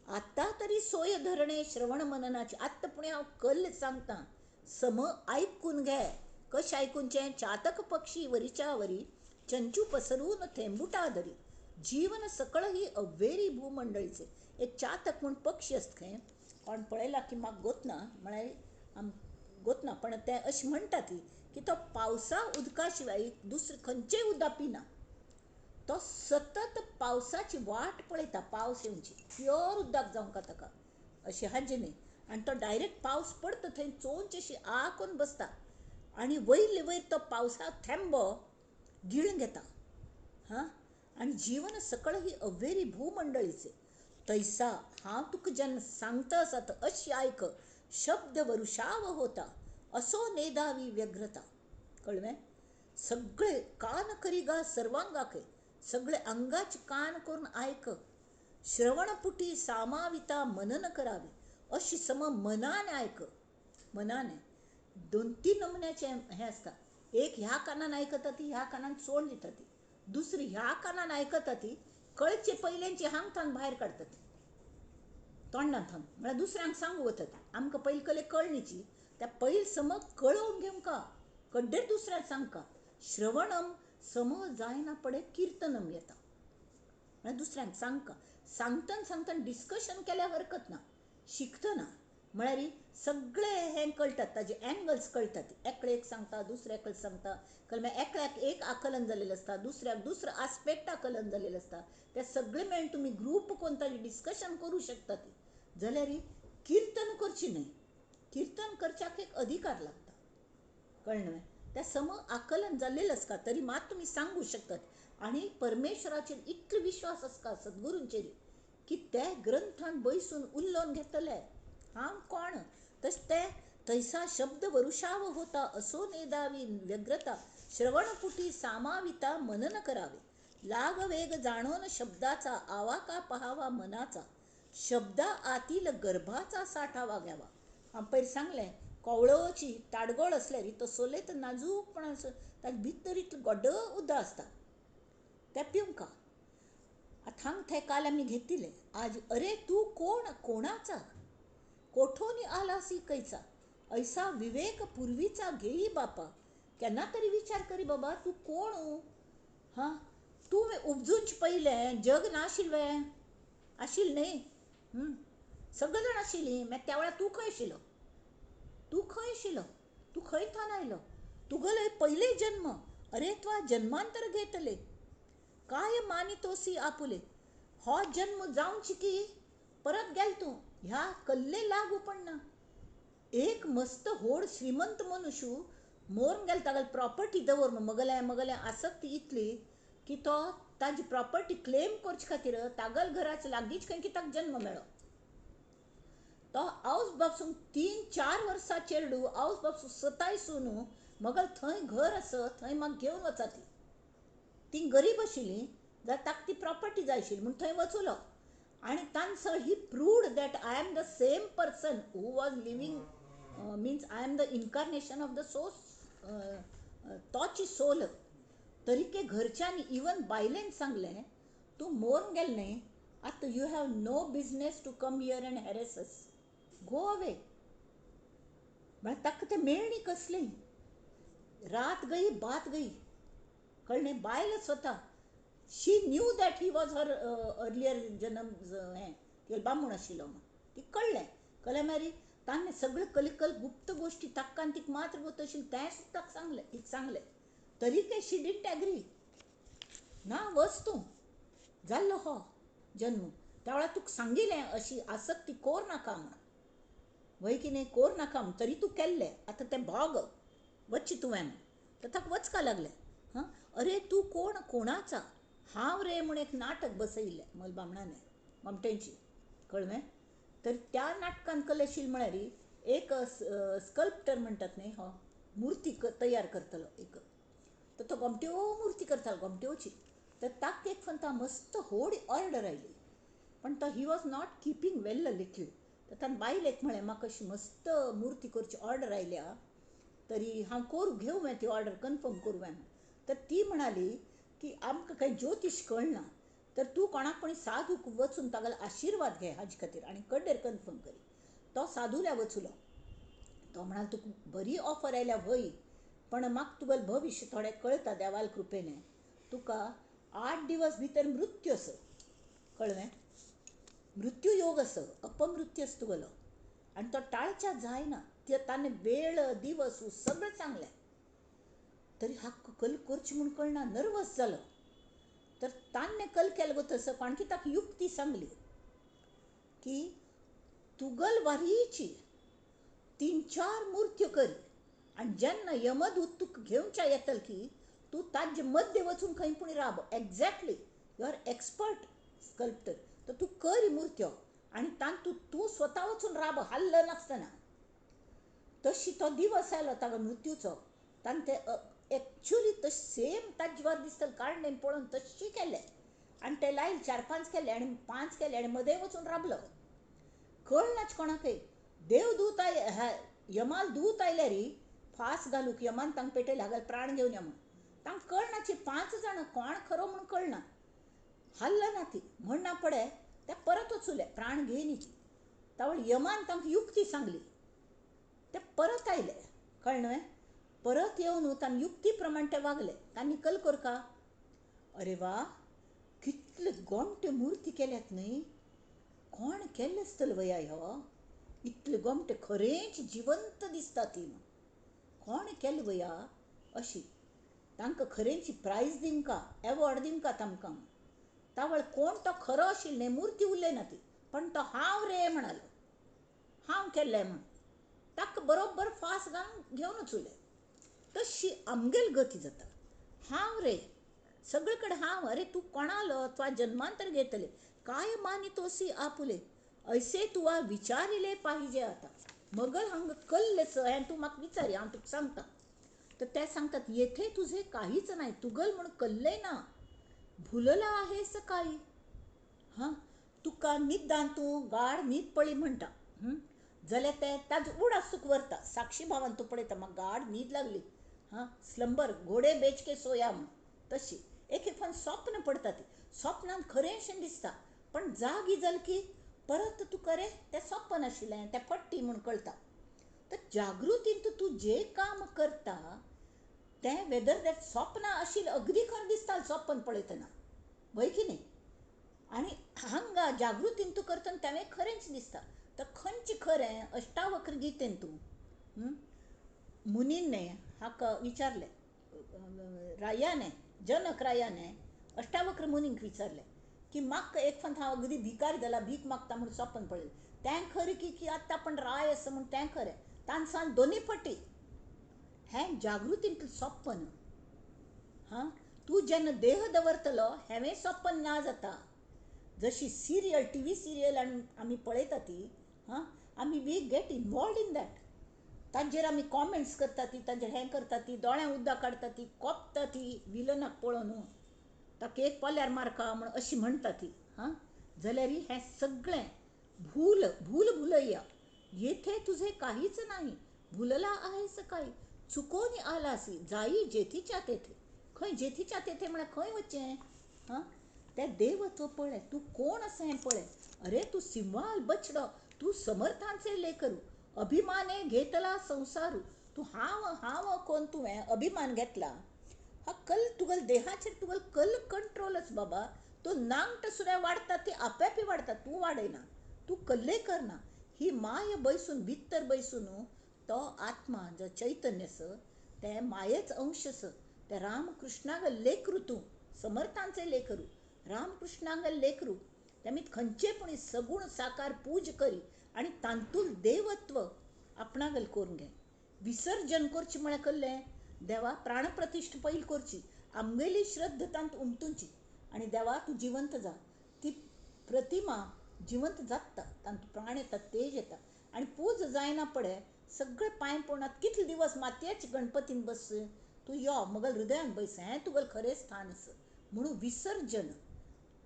आत्ता तरी सोय धरणे श्रवण मननाची. आत्ता पुणे हांव कल्ल सांगता, सम ऐकून घे. कशें आयकूनचें. चातक पक्षी वरीच्या वरी चंचू पसरून थेंबुटा धरी. जीवन सकळ ही अव्वेरी भूमंडळीचे. एक चातक म्हूण पक्षी आसता खंय, कोण पळयला की म्हाका गोतना, म्हळ्यार गोतना, पण ते अशें म्हणटा ती की तो पावसा उदका शिवाय दुसरें खंयचेंय उदक पिना. तो सतत पावसाची वाट पळयता, पावस येवची, प्युअर उदक जावंका ताका अशें हाजे न्ही. आनी तो डायरेक्ट पावस पडटा थंय चोवची अशी आ करून बसता आनी वयले वयर तो पावसाक थेंब गिळून घेता. हां, आनी जीवन सकळ ही अव्वेरी भूमंडळीचे. तैसा हांव तुका जेन्ना सांगता आसा अशी आयक. शब्द वरुषाव होता असो नेदावी व्यग्रता. कळ्ळें? सगळे कान करी गा सर्वांगाके, सगळे अंगाचे कान करून ऐक. श्रवणपुटी सामाविता मनन करावे, अशी सम मनाने ऐक. मनाने 2-3 नमुन्याचे हे असतात. एक ह्या कानान ऐकत ती, ह्या कानान सोड देतात ती. दुसरी ह्या कानान ऐकत ती, कळचे पहिल्यांची हांगतान बाहेर काढतात तोंडात हांग. मला दुसऱ्यांक सांगू वतात आमकां पहिले कले कळणीची, त्या पहिले सम कळवून घेऊन का कड्डेर दुसऱ्याक सांगका. श्रवणम सम जायना पडे कीर्तनम येता. मला दुसऱ्यांक सांगका. सांगतना डिस्कशन केल्यार हरकत ना, शिकतना म्हळ्यार सगळे हे कळटात, ताजे एंगल्स कळटात. एकले एक सांगता, दुसऱ्याकडे सांगता, कळ्ळें. एकल्याक एक आकलन जालेलें आसता, दुसऱ्याक दुसरं आस्पेक्ट आकलन जालेलें आसता. ते सगळे मेळून तुम्ही ग्रुप करून ताजे डिस्कशन करूं शकतात. जाल्यार कीर्तन करची न्हय. कीर्तन करच्याक एक अधिकार लागता, कळ्ळें. त्या सम आकलन जाल्लेलें आसता तरी मात तुम्ही सांगू शकतात. आणि परमेश्वराचेर इतलो विश्वास आसता सद्गुरूंचेर की ते ग्रंथान बैसून उलोवन घेतले. हांव कोण तशें ते थंयसा शब्द वरुषाव होता, असो नेदावी व्यग्रता. श्रवणपुटी सामाविता मनन करावे, लाग वेग जाणोन शब्दाचा, आवाका पहावा मनाचा. शब्दा आतील गर्भाचा साठावा घ्यावा. हांव पयर सांगलें कोवळोची ताडगोळ असल्यार तो सोलेत नाजूकपणान ताजे भितर इतलें गड्ड उदक आसता, तें पिवंका. आता हांग थंय काल आमी घेतिल्लें आज. अरे तू कोण कोणाचा, कोठोनी आलासी कैचा, ऐसा विवेक पूर्वीचा घेई बापा. केन्ना तरी विचार करी बाबा, तू कोण. हां, तू उपजूंच पयलें जग नाशिल्लें, आशिल्लें न्ही. सगळे जाण आशिल्लीं. मागीर त्या वेळार तूं खंय आशिल्लो, तूं खंय आशिल्लो, तूं खंयच्यान आयलो, तुगेलो पयले जन्म. अरे तूं जन्मांतर घेतले, काय मानितोसी आपुले. हो जन्म जावन शिकी परत गेल तूं, ह्या कल्ले लागू पडना. एक मस्त व्हड श्रीमंत मनुष्य मोरून गेलो, तागेली प्रॉपर्टी दवरून मगलें आसक्ती इतली की तो ताजी प्रॉपर्टी क्लेम करचे खातीर तागेल घराच्या लागींच खंय कित्याक जन्म मेळ्ळो. तो आवस बापून 3-4 वर्सां चेडूं आवस बापून सतायसून मगल थंय घर आस, थंय म्हाका घेवन वचा ती गरीब आशिल्ली. जाल्यार ताका ती प्रॉपर्टी जाय आशिल्ली म्हूण थंय वचूलो. आनी तांसर ही proved that I am the same person who was living, means I am the incarnation of the तोची सोल. तरी के घरच्यांनी इवन बायलेन सांगलें तूं मोरून गेल न्ही, आतां you have no business to come here and harass us, go away. म्हळ्यार ताका तें मेळ्ळी कसली. रात गई बात गई, कळ्ळें. बायल स्वता she knew that he was her earlier जन्म हें तेल बामूण आशिल्लो ती कळ्ळें मारी. ताणें सगळे कलिकल गुप्त गोश्टी ताका आनी तिका मात्र गो तशी तें सुद्दां सांगलें, तिका सांगलें. तरी काय शी डिडंट एग्री. ना वच तूं, जाल्लो हो जन्म. त्या वेळार तुका सांगिल्लें अशी आसक्ती कोर नाका म्हण, वय की न्ही, कोर नाका म्हण. तरी तूं केल्लें. आतां तें भोग वच्ची तुवें तर ताका वचका लागलें. हां, अरे तूं कोण कोणाचा, हांव रे म्हूण एक नाटक बसयिल्लें मलबामणाने ममटेंची, कळ्ळें. तर त्या नाटकान कले आशिल्लें म्हळ्यार एक स्कल्प्टर म्हणटात न्ही, हो मुर्ती तयार करतलो एक. तर तो गोमट्यो मुर्ती करतालो, गोमट्योची. तर ताका एक फंता मस्त व्हड ऑर्डर आयली, पण तो he was not keeping well a little. तर ताणें बायलेक म्हळें म्हाका अशी मस्त मुर्ती करची ऑर्डर आयल्या, तरी हांव करूं घेवं ती ऑर्डर, कन्फर्म करूं हांवें. तर ती म्हणाली की आमकां काही ज्योतिश कळना, तर तूं कोणाक कोणी साधूक वचून तागेलो आशिर्वाद घे हाजे खातीर आनी कड्डेर कन्फर्म करी. तो साधूल्या वचूलो. तो म्हणाल तुका बरी ऑफर आयल्या वय, पण म्हाका तुगेलें भविश्य थोडें कळटा देवाल कृपेने. तुका 8 दिवस भितर मृत्यू आस, कळ्ळें. मृत्यू योग आस, अपमृत्यू आस तुगेलो, आनी तो टाळच्या जायना. ताणें वेळ दिवस सगळें सांगलें. तरी हाका कल करची म्हूण कळना, नर्वस जालो. तर ताणें कल केलो गो तसो, आणकी ताका युक्ती सांगली की तुगल वारीची 3-4 मुर्त्यो कर, आनी जेन्ना यमदूत तुका घेवच्या येतल की तूं ताजे मध्य वचून खंय पूण राब. Exactly you are expert sculptor. तर तूं कर मुर्त्यो आनी तातूंत तूं स्वता वचून राब, हल्ल नासतना. तशी तो दिवस आयलो ताका मृत्यूचो. ताणें ते एक्चुली तश सेम ताजेवर दिसतलें काडणें पळोवन तश्शी केलें आनी ते लायल 4-5 केले आनी 5 केले आनी मदें वचून राबलो. कळनाच कोणाकय. देवदूत यमाल दूत आयले री फास घालूक यमान तांकां पेटयले हागल प्राण घेवन या म्हूण. तांकां कळनाची 5 जाणां कोण खरो म्हूण कळना. हल्ला ना ती म्हणना पडे ते परत वचुले प्राण घेयनी ती. तावळ यमान तांकां युक्ती सांगली. ते परत आयले कळ्ळें. परत येवन तांणी युक्ती प्रमाण ते वागले. तांणी कल करका अरे वा कितले गोमटे मुर्ती केल्यात न्ही. कोण केल्ले आसतले वया ह्यो. इतले गोमटे खरेंच जिवंत दिसता ती. कोण केले वया अशी. तांकां खरेंची प्रायज दिमका एवॉर्ड दिमका तांकां. तावळ कोण तो खरो आशिल्लें मुर्ती उरले ना ती पण तो हांव रे म्हणालो. हांव केल्लें म्हण. ताका बरोबर फास घालून घेवन वचुले. तशी आमगेल गती जाता. हांव रे सगळे कडेन हांव. अरे तूं कोणालो तुआ जन्मांतर घेतले काय मानितो सी आपुले ऐसे तुआ विचारिले पाहिजे. आता मगर हांगा कल्लेच हें तूं म्हाका विचारी हांव तुका सांगता. तर ते सांगतात येथे तुझे काहीच नाही तुगल म्हूण कल्ले ना भुलला आहेस काही. हां तुका निदान तूं गाड न्हीद पळी म्हणटा जाल्यार ते ताजो उड आसूक व्हरता. साक्षी भावान तूं पळयता म्हाका गाड न्हीद लागली. हां स्लंबर घोडे बेच के सोया म्हूण तशी एक एक फावट स्वप्न पडटा ती. स्वप्नान खरेंशें दिसता पण जागी जाल की परत तुका रे तें स्वप्न आशिल्लें तें फट्टी म्हूण कळटा. तर जागृतीन तूं जें काम करता तें वेदर दॅट स्वप्न आशिल्लें अगदी खरें दिसता स्वप्न पळयतना वय की न्ही. आनी हांगा जागृतीन तूं करतना तें खरेंच दिसता. तर खंयचें खरें अष्टावक्र गीतेन तूं मुनीन हाका विचारलें रायाने जनक रायाने अष्टावक्र मुनींक विचारलें की म्हाका एक फावट हांव अगदी भिकारी जाला भीक मागता म्हूण स्वप्न पळयलें तें खरें की आतां पण राय आसा म्हूण तें खरें. तान सांग दोनी पटी हें जागृतींतलें स्वप्न. हां तूं जेन्ना देह दवरतलो हें स्वप्न ना जाता. जशी सिरियल टी व्ही सिरियल आमी पळयता ती आमी we get involved in that. तांचेर आमी कॉमेंट्स करता ती तांचेर हें करता ती दोळ्यां उदक काडटा ती कोपता ती विलनाक पळोवन ताका एक पोल्यार मारका म्हण अशी म्हणटा ती. जाल्यार हें सगळें भूल भूल भुलैया. येथे तुझे काहीच नाही भुलला आहेस काही चुकोनी आलासी जाई जेथीच्या तेथे. खंय जेथीच्या तेथे म्हळ्यार खंय वचचें. ते देवत्व पळय तूं कोण आसा हें पळय. अरे तूं सिंहाल बछडो तूं समर्थांचे लेकरू अभिमाने घेतला संसारू. तूं हांव हांव कोण तुवें अभिमान घेतला. हा कल तुगल देहाचेर तुगल कल कंट्रोलच बाबा. तो नांगट सुद्दां वाडटा ती आपेपी वाडटा तूं वाडयना. तूं कल्ले करना. ही माय बैसून भितर बैसून तो आत्मा जो चैतन्य आसा ते मायेच अंश आसा. ते रामकृष्णाग लेकरू तूं समर्थांचे लेकरू रामकृष्णांग लेकरू. तेमी खंयचे पूण सगूण साकार पूज करी आनी तांतूल देवत्व आपणागल करून घे. विसर्जन करची म्हळ्यार कसलें देवा प्राणप्रतिश्ठ पयली करची आमगेली श्रद्ध तांत उमटुची आनी देवा तूं जिवंत जा. ती प्रतिमा जिवंत जाता तांत प्राण येता तेज येता आनी पूज जायना पडे सगळे पांय पडनात कितले दिवस मातयेच गणपतीन बस तूं यो मगल हृदयान बैस हें तुगेलें खरें स्थान आसा. म्हणून विसर्जन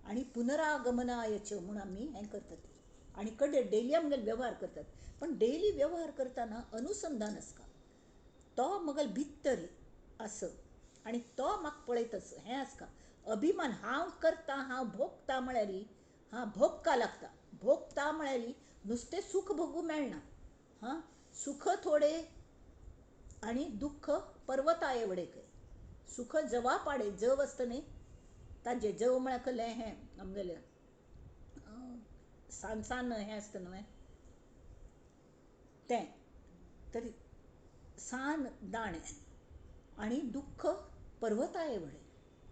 आनी पुनरागमनायच म्हणून आमी हें करतात आनी कडेन डेली आमगेले वेव्हार करतात. पण डेली वेव्हार करतना अनुसंधान आसता तो मगल भितर आस आनी तो म्हाका पळयत आस हें आसता. अभिमान हांव करता हांव भोगता म्हळ्यार भोगका लागता. भोगता म्हळ्यार नुस्तें सूख भोगू मेळना. सुख थोडे आनी दुख्ख पर्वताये वडे खंय. सुख जवा पाडे जव आसता न्ही ताजें जव म्हळ्यार कसलें हें आमगेलें सान हें आसता न्हय तें तरी सान दाणें आनी दुख्ख पर्वताये वडे.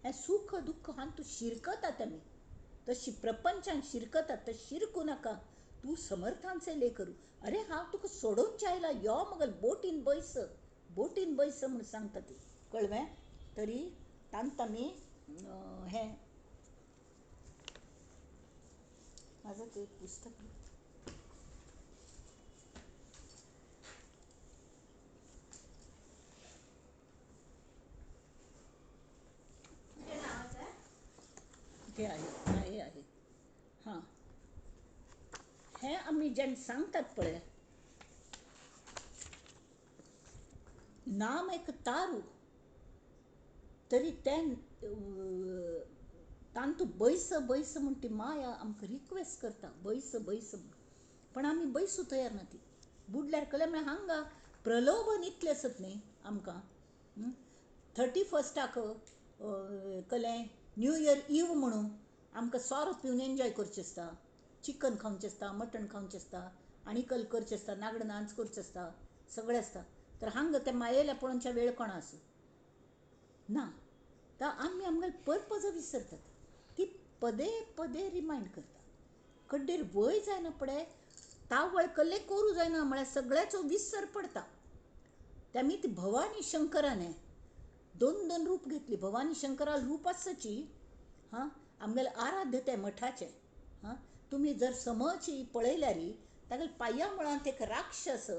हें सुख दुख्ख हांव तूं शिरकतात आमी तशी प्रपंचान शिरकतात तर शिरकू नाका. तूं समर्थांचे लेकरू. अरे हांव तुका सोडूनच आयला यो मगल बोटीन बैस म्हूण सांगता ती कळ्ळें. तरी तांत आमी हें माझं ते पुस्तक जेन्ना सांगतात पळय नाम एक तारू तरी तें तांतू बैस बैस म्हण ती माया आमकां रिक्वेस्ट करता बैस बैस म्हण. पण आमी बैसू तयार ना ती बुडल्यार कळ्ळें. म्हळ्यार हांगा प्रलोभन इतलें आसत न्ही आमकां. 31st कळ्ळें न्यू इयर ईव म्हणून आमकां सोरो पिवन एन्जॉय करचें आसता, चिकन खावचें आसता, मटण खावचें आसता, आनी कल करचें आसता, नागड नाच करचें आसता, सगळें आसता. तर हांगा तें मायेल्या पळोवनच्या वेळ कोणा आसा ना. तर आमी आमगेलो पर्पज विसरतात. ती पदे पदे रिमायंड करता. कड्डेर वय जायना पळय तावळ कल्ले करूं जायना म्हळ्यार सगळ्याचो विसर पडटा. त्यामी ती भवानी शंकरान 2 रूप घेतली. भवानी शंकरा रूप आसची हां आमगेले आराध्य ते मठाचे. हां तुमी जर समची पळयल्यार तागेले पांया मुळांत एक राक्षस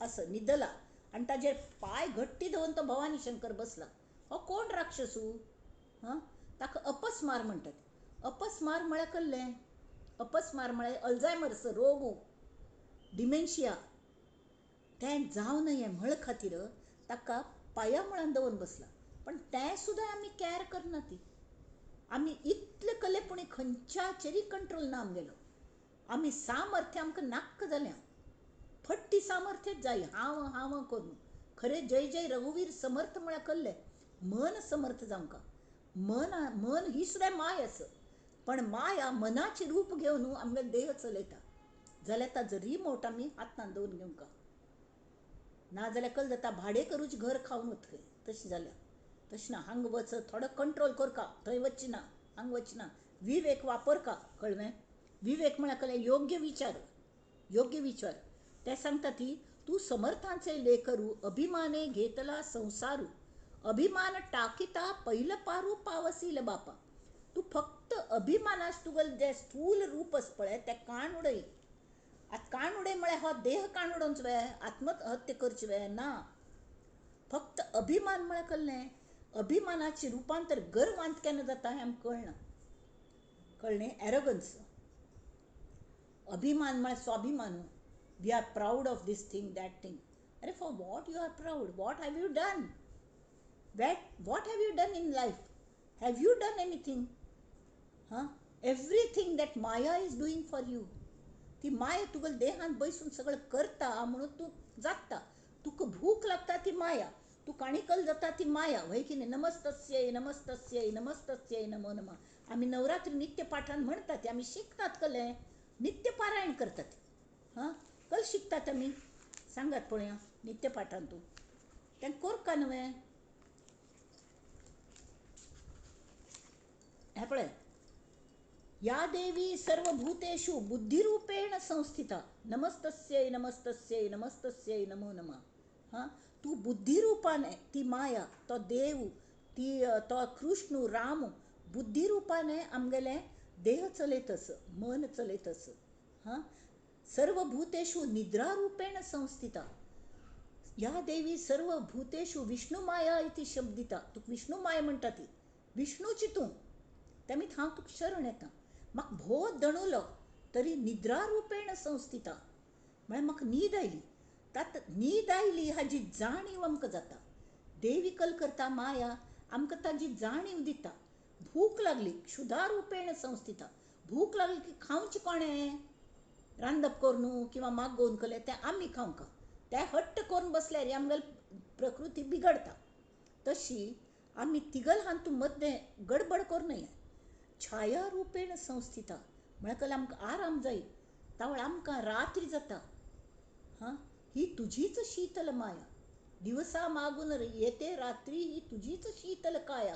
असं न्हिदला आनी ताजेर पांय घट्टी दवरून तो भवानी शंकर बसला. हो कोण राक्षसू? हां ताका अपस्मार म्हणटात. अपस्मार म्हळ्यार कल्लें अपस्मार म्हळ्यार अल्झायमर्स रोग डिमेन्शिया तें जावं नये म्हळ खातीर ताका पांया मुळान दवरून बसला. पण तें सुद्दां आमी कॅर करना ती. आमी इतले कलेपुणी खंयच्याचेरी कंट्रोल ना आमगेलो. आमी सामर्थ्य आमकां नाक्क जाल्या. फट्टी सामर्थ्यच जाय हांव हांव करून. खरें जय जय रघुवीर समर्थ म्हळ्यार कल्लें मन समर्थ जावंका. मन ही सुद्दां माय आसा. पण माया मनाचे रूप घेवन आमगेलो देह चलयता. जाल्यार ताजो रिमोट आमी हातान दवरून घेवंका. नाजाल्यार कळ्ळें जाता भाडे करूच घर खावन वतले तशें जाल्या. तशें ना हांगा वच थोडो कंट्रोल करका थंय वचची ना हांगा वचची ना. विवेक वापरका कळ्ळें. विवेक म्हळ्यार कळ्ळें योग्य विचार. योग्य विचार ते सांगता ती तू समर्थांचे लेकरू अभिमाने घेतला संसारू अभिमान टाकिता पहिलं पारू पावसील बापा. तू फक्त अभिमानास तुगेलें जें स्थूल रूप आसा पळय तें काण उडय. आतां काण उडय म्हळ्यार हो देह काण उडोवचो वे आत्महत्या करची वे ना. फक्त अभिमान म्हळ्यार कळ्ळें अभिमानाचे रुपांतर गर्वांत केन्ना जाता हें आमकां कळना. कळ्ळें एरोगन्स. अभिमान म्हळ्यार स्वाभिमान. We are proud of this thing that thing. अरे for what you are proud? What have you done? What have you done in life? Have you done anything? Everything that Maya is doing for you. ती माया तुगेल देहांत बैसून सगळं करता म्हणून तू जागता. तुका भूक लागता ती माया. तू काणिकल जाता ती माया. वय की नाही नमस्तस्यै नमस्तस्यै नमस्तस्यै नमो नमः. आमी नवरात्री नित्य पाठान म्हणटात आमी शिकतात कळ्ळें. नित्य पारायण करतात. कल शिकतात आमी सांगात पळोवया नित्य पाठान तू तें कोरका न्हय. हे पळय या देवी सर्वभूतेषु बुद्धिरूपेण संस्थिता नमस्तस्यै नमस्तस्यै नमस्तस्यै नमो नमः. तू बुद्धिरूपाने ती माया तो देव ती तो कृष्ण राम बुद्धिरूपाने आमगेले देह चलयतस मन चलयतस. सर्वभूतेषु निद्रारूपेण संस्थिता. या देवी सर्वभूतेषु विष्णुमाया इति शब्दिता. तू विष्णुमाया म्हणटा ती विष्णूची तू. त्यामीत हांव तुका शरण येता. म्हाका भोव दणुलो तरी निद्रारूपेण संस्थिता म्हळ्यार म्हाका न्हीद आयली. तात न्हीद आयली हाजी जाणीव आमकां जाता. देवी कल करता माया आमकां ताजी जाणीव दिता. भूक लागली क्षुधारूपेण संस्थिता. भूक लागली की खावचें कोणें? रांदप करून किंवा मागोवन कले तें आमी खावंका. ते हट्ट करून बसल्यार आमगेली प्रकृती बिगडता. तशी आमी तिगल हातूंत मदें गडबड करूं नये. छाया रूपेण संस्थिता म्हळ्यार कळ्ळें आमकां आराम जाय. तावळ आमकां रात्री जाता. ही तुजीच शीतल माया. दिवसा मागून येते रात्री ही तुजीच शीतल काया.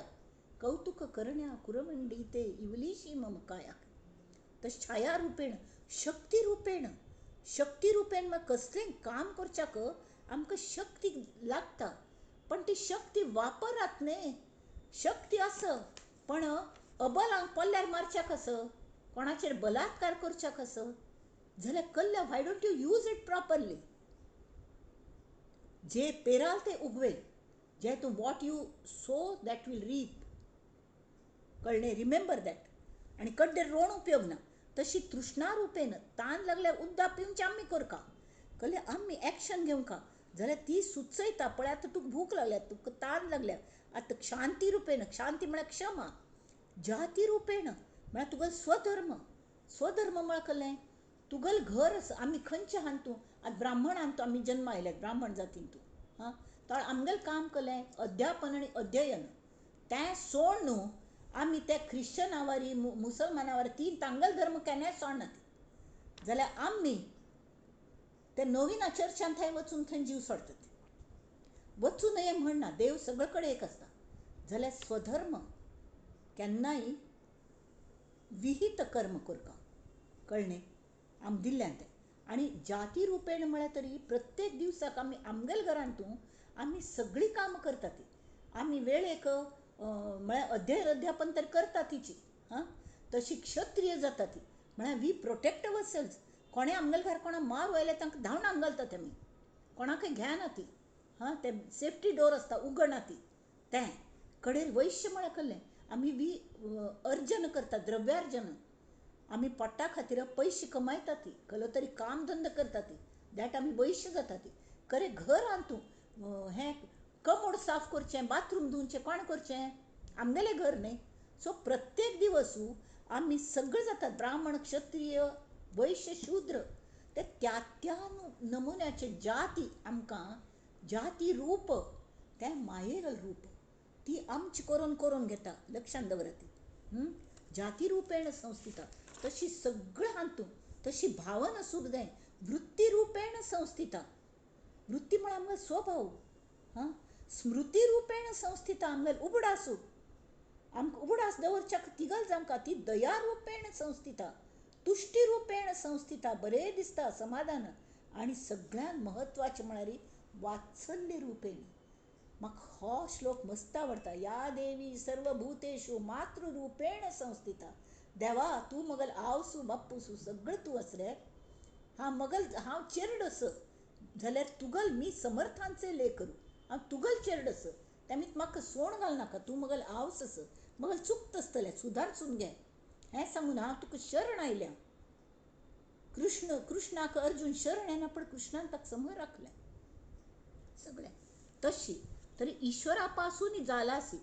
कौतुक करण्या कुरवंडीते इवलीशी मम काया. तश छाया रूपेण शक्ती रूपेण. शक्ती रूपेण मग कसलें काम करच्याक आमकां शक्ती लागता. पण ती शक्ती वापरात न्ही. शक्ती आसा पण अबलांक पल्ल्यार मारच्याक आसा कोणाचेर बलात्कार करच्याक आसा जाल्यार कल्ल्या why don't you use it properly. जे पेराल ते उगवे. जे तू what you sow that will reap. कळ्ळें. Remember that. आनी कड्डेर रोवन उपयोग ना. तशी तृष्णा रुपेन ताण लागल्यार उदक पिवचे आम्ही करका कळ्ळें आम्ही एक्शन घेवका जाल्यार ती सुचयता पळय आतां तुका भूक लागल्या तुका ताण लागल्या आतां शांती रुपेन शांती म्हळ्यार क्षमा जाती रुपेन म्हळ्यार तुगेलो स्वधर्म म्हळ्यार कळ्ळें तुगेल घर आमी खंयचें हांतू आतां ब्राह्मण हांतू आमी जन्म आयल्यात ब्राह्मण जातीन तूं हां तर आमगेलें काम कळ्ळें अध्यापन आनी अध्ययन तें सोड न्हू आमी ते ख्रिश्चनावारी मुसलमानावारी ती तांगेलो धर्म केन्नाय सोडना ती जाल्यार आमी ते नवीन चर्चान थंय वचून थंय जीव सोडटात वचूं नये म्हणना देव सगळे कडेन एक आसता जाल्यार स्वधर्म केन्नाय विहित कर्म करता कळ्ळें आमी दिल्लें तें आनी जाती रुपेण म्हळ्यार तरी प्रत्येक दिवसाक आमी आमगेल्या घरांतूं आमी सगळीं कामां करता ती आमी वेळेक म्हळ्यार अध्यापन तर करता तिची हां तशी क्षत्रिय जाता ती म्हळ्यार वी प्रोटेक्ट अवर सेल्स कोणें आमगेल्या घरा कोणा मार व्हयले तांकां धांवन आमगलतात आमी कोणाकय घेना ती हां ते सेफ्टी डोर आसता उगडना ती तें कडेन वैश्य म्हळ्यार कळ्ळें आमी वी अर्जन करता द्रव्यार्जन आमी पोट्टा खातीर पयशे कमायता ती कसलो तरी काम धंदो करता ती दॅट आमी वैश्य जाता ती खरें घर हांतू हें कमोड साफ करचें बाथरूम धुवचें कोण करचें आमगेलें घर न्ही सो प्रत्येक दिवसू आमी सगळे जातात ब्राह्मण क्षत्रिय वैश्य शूद्र ते त्या नमुन्याचे जाती आमकां जाती रूप तें मायेगल रूप ती आमची करून घेता लक्षांत दवरात ती जाती रुपेण संस्थिता तशी सगळं हांतू तशी भावना सुख जाय वृत्ती रुपेण संस्थिता वृत्ती म्हळ्यार आमगेलो स्वभाव हां स्मृती रुपेण संस्थिता आमगेलो उबडासू आमकां उबडास दवरच्याक तिगल जावंका ती दया रुपेण संस्थिता तुष्टी रुपेण संस्थिता बरें दिसता समाधान आनी सगळ्यांत म्हत्वाचें म्हळ्यार वात्सल्य रुपेण म्हाका हो श्लोक मस्त आवडटा या देवी सर्वभूतेषु मातृरूपेण संस्थिता देवा तूं मगल आवसू बापूसू सगळं तूं आस रे हांव चेरडस जाल्यार तुगल मी समर्थांचे लेकरू हांव तुगल चेरडस तेमीत म्हाका सोण घाल नाका तूं मगल आवस मगल चुकत आसतलें सुदारचून घे हें सांगून हांव तुका शरण आयल्या कृष्णाक अर्जून शरण येना पण कृष्णान ताका समोर राखलें सगळें तशी तरी ईश्वरा पासून जालासी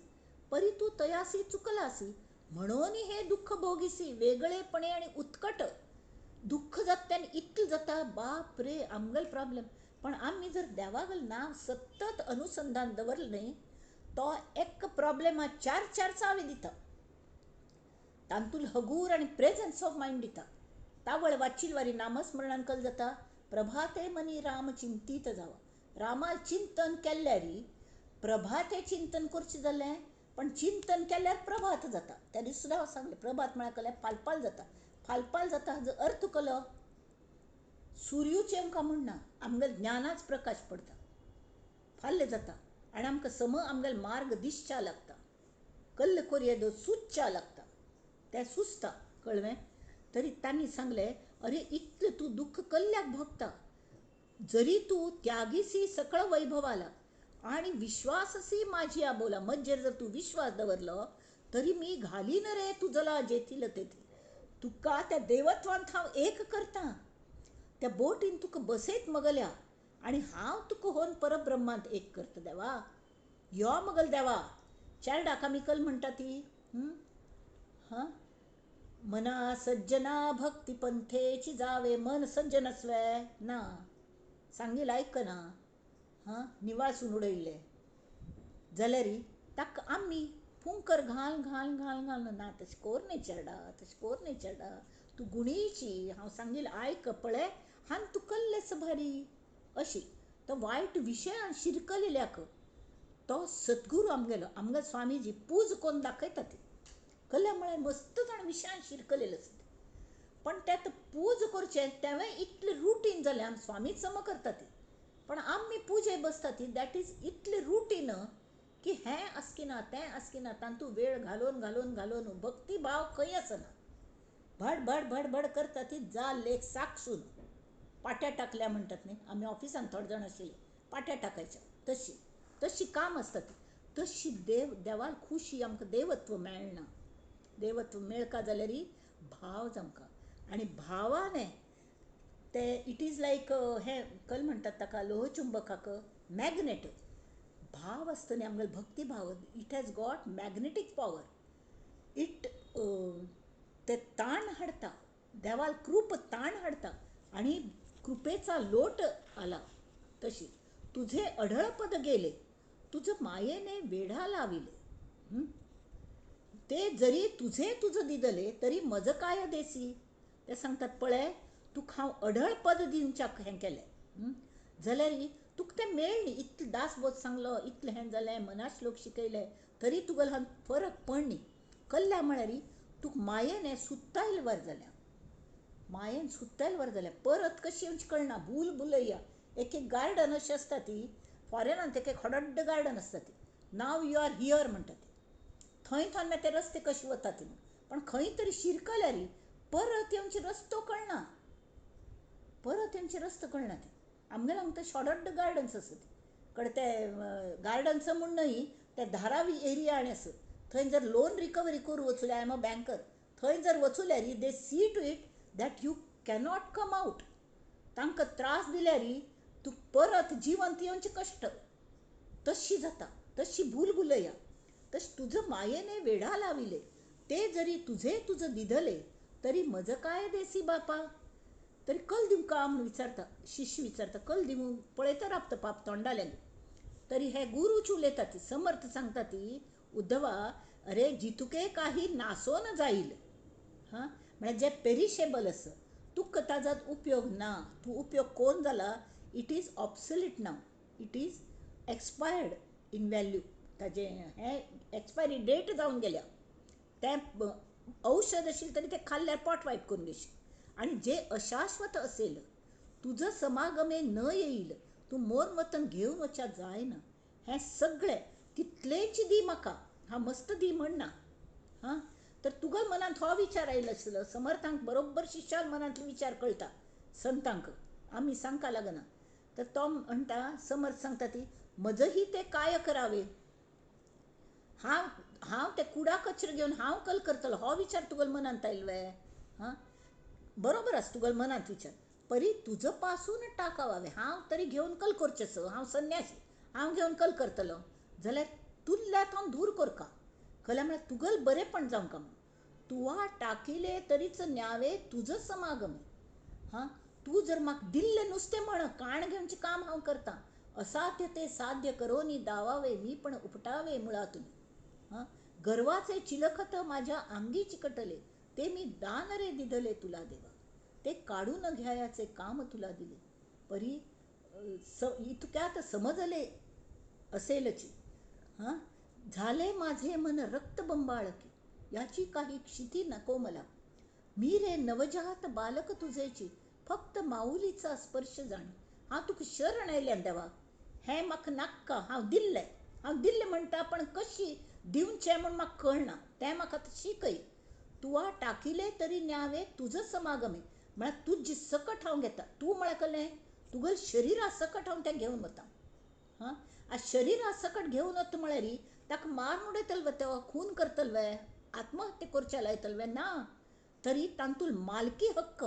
परी तू तयासी चुकलासी म्हणून हे दुःख भोगीसी वेगळेपणे आणि उत्कट दुःख जाता इतलें जाता बाप रे आमगल प्रॉब्लेम पण आमी जर देवागल नांव सतत अनुसंधान दवरलें न्ही तो एक प्रॉब्लेमाक चार चावी दिता तांतूल हगूर आनी प्रेझन्स ऑफ मायंड दिता तावळ वाचिल वारी नामस्मरणान कल जाता प्रभाते मनी राम चिंतीत जावा रामा चिंतन केल्ल्यारी प्रभाते चिंतन करचें जालें पण चिंतन केल्यार प्रभात जाता त्या दीस सुद्दां हांव सांगलें प्रभात म्हळ्यार कळ्ळें फालपाल जाता हाजो अर्थ कलो सूर्यूचे आमकां म्हणना आमगेल्या ज्ञानाच प्रकाश पडटा फाल्य जाता आनी आमकां आमगेलो मार्ग दिसच्या लागता कल्ल कोरयेदो सुच्च्या लागता तें सुचता कळ्ळें तरी तांणी सांगलें अरे इतलें तूं दुःख कल्ल्याक भोगता जरी तू त्यागीसी सकळ वैभवाला आणि विश्वाससी माझी आबोला मज्जेर जर तू विश्वास दवरलो तरी मी घालीन रे तुजला जेथील तेथी तुका त्या देवत्वांत हांव एक करता त्या बोटीन तुका बसयत मगल्या आणि हांव तुका होन परब्रह्मांत एक करता देवा यो मगल देवा चेरडाक आमी कल म्हणटा ती हां मना सज्जना भक्ती पंथेची जावे मन सज्जन असले ना सांगील आयकना हां निवासून उडयल्ले जाल्यार ताका आमी फुंकर घाल ना तशें कोर न्ही चेडा तूं गुणीची हांव सांगील आयक पळय हांन तूं कल्लेस भारी अशी तो वायट विशयान शिरकलेल्याक तो सद्गुरू आमगेलो स्वामीजी पूज कोन्न दाखयता ती कल्ल्या म्हळ्यार मस्त जाण विशयान शिरकलेलो आसता पण त्यात पूज करचें तेवें इतलें रुटीन जालें आमी स्वामीच सम करता ती पण आमी पुजे बसता ती दॅट इज इतलें रुटीन की हें आसकिना तें आसकिना तांतूं वेळ घालोवन भक्ती भाव खंय आसना भड करता ती जाल्ले साक्षून पाट्या टाकल्या म्हणटात न्ही आमी ऑफिसान थोडे जाण आशिल्ले पाट्या टाकायच्या तशी काम आसता ती तशी देवाल खुशी आमकां देवत्व मेळना देवत्व मेळका जाल्यार भाव आमकां आणि भावाने ते इट इज लायक हे कल म्हणटात ताका लोहचुंबकाक मॅग्नेट. भाव आसता न्ही आमगेलो भक्ती भाव, it has got magnetic power. It ते ताण हाडटा, देवाल कृप ताण हाडटा आणि कृपेचा लोट आला. तशी तुझे अढळपद गेले, तुझं मायेने वेढा लाविले. ते जरी तुझं दिदले तरी मज काय देसी. ते सांगतात पळय, तुका हांव अढळपद दिवच्याक हें केलें जाल्यार तुका तें मेळ्ळी. इतलें दासबोध सांगलो, इतलें हें जालें, मना श्लोक शिकयले, तरी तुगेलो हांव फरक पडनी. कल्ल्या म्हळ्यार तुका मायेन सुत्तायल वर जाल्या, मायेन सुत्तायल वर जाल्या. परत कशी येवची कळना. भूल भुलैया एक एक गार्डन अशी आसता ती फॉरेनांत, एक एक हडड्ड गार्डन आसता ती. नाव यू आर हियर म्हणटा ती. थंय मागीर ते रस्ते कशे वता ती. पण खंय तरी शिरकल्यार परत येवची रस्तो कळना, परत येवचे रस्तो कळना ती. आमगेलो हांगा ते शॉर्टड गार्डन्स आसा ती कडे ते गार्डन्स म्हूण न्हय, ते धारावी एरिया आनी आसा. थंय जर लोन रिकवरी करूं वचूल्यार, आय एम अ बँकर, थंय जर वचूल्यार they see to it that you cannot come out. तांकां त्रास दिल्यार तूं परत जिवंत येवचें कश्ट. तशी जाता, तशी भूल भुलया. तशी तुझं मायेने वेढा लाविले, ते जरी तुझं दिधले तरी मज काय देसी बापा. तरी कल दिवं का म्हणून विचारता शिष्य, विचारता कल दिवं, पळयता राबता पाप तोंडाले. तरी हे गुरुच उलयता ती, समर्थ सांगता ती, उद्धवा अरे जितुके काही नासोन जाईल, हां म्हणजे जे पेरिशेबल आसा, तुका ताजो उपयोग ना. तूं उपयोग कोण जाला, it is obsolete now, it is expired in value. ताजें हें एक्सपायरी डेट जावन गेल्या. तें औषध आशिल्लें तरी तें खाल्ल्यार पोट वायट करून घेशी. आणि जे अशाश्वत असेल, तुझं समागमे न येईल, तू मोरमतन घेऊन वच्या जायना. हें सगळें कितलेंच दी म्हाका, हा मस्त दी म्हणना. हां तर तुगेल मनांत हो विचार आयलो आसलो. समर्थांक बरोबर शिश्याल मनांतलो विचार कळटा, संतांक आमी सांगका लागना. तर तो म्हणटा, समर्थ सांगता ती, म्हजही ते काय करावे. हांव ते कुडा कचरो घेवन हांव कल करतलो, हो विचार तुगेल मनांत आयलो वे. हां बरोबर आसा तुगेल मनांत विचार, परी तुझं पासून टाकावे. हांव तरी घेवन कल करचेसो, हांव संन्यासी, हांव घेवन कल करतलो जाल्यार तुल्ल्यात हांव दूर करका. कल्या म्हळ्यार तुगेल बरेपण जावंका म्हूण. तुवा टाकिले तरीच न्यावे तुझं समागम. हां तू जर म्हाका दिल्लें नुस्तें म्हण, काण घेवचें काम हांव करतां. असाध्य ते साध्य करोनी दावावे, मी पण उपटावे मुळातून. हां गर्वाचे चिलखत माझ्या अंगी चिकटले, ते मी दान रे दिधले तुला देवा. ते काढून घ्यायचे काम तुला दिले. परी इतक्यात समजले असेलची. हां झाले माझे मन रक्तबंबाळकी, याची काही क्षिती नको मला. मी रे नवजात बालक तुझेची, फक्त माऊलीचा स्पर्श जाण. हांव तुका शरण आयलें देवा, हें म्हाका नाक्का. हांव दिल्लें म्हणटा, पण कशी दिवचें म्हूण म्हाका कळना, तें म्हाका शिकय. तुवा टाकिले तरी न्यावे तुझं समागमे, म्हळ्यार तुजी सकट हांव घेता. तूं म्हळ्यार कळ्ळें, तुगेल शरिरा सकट हांव तें घेवन वता. हां आ शरिरा सकट घेवन वता म्हळ्यार ताका मारून उडयतलो वे, तो खून करतलो वे, आत्महत्या करचे लायतलो वे, ना. तरी तांतून मालकी हक्क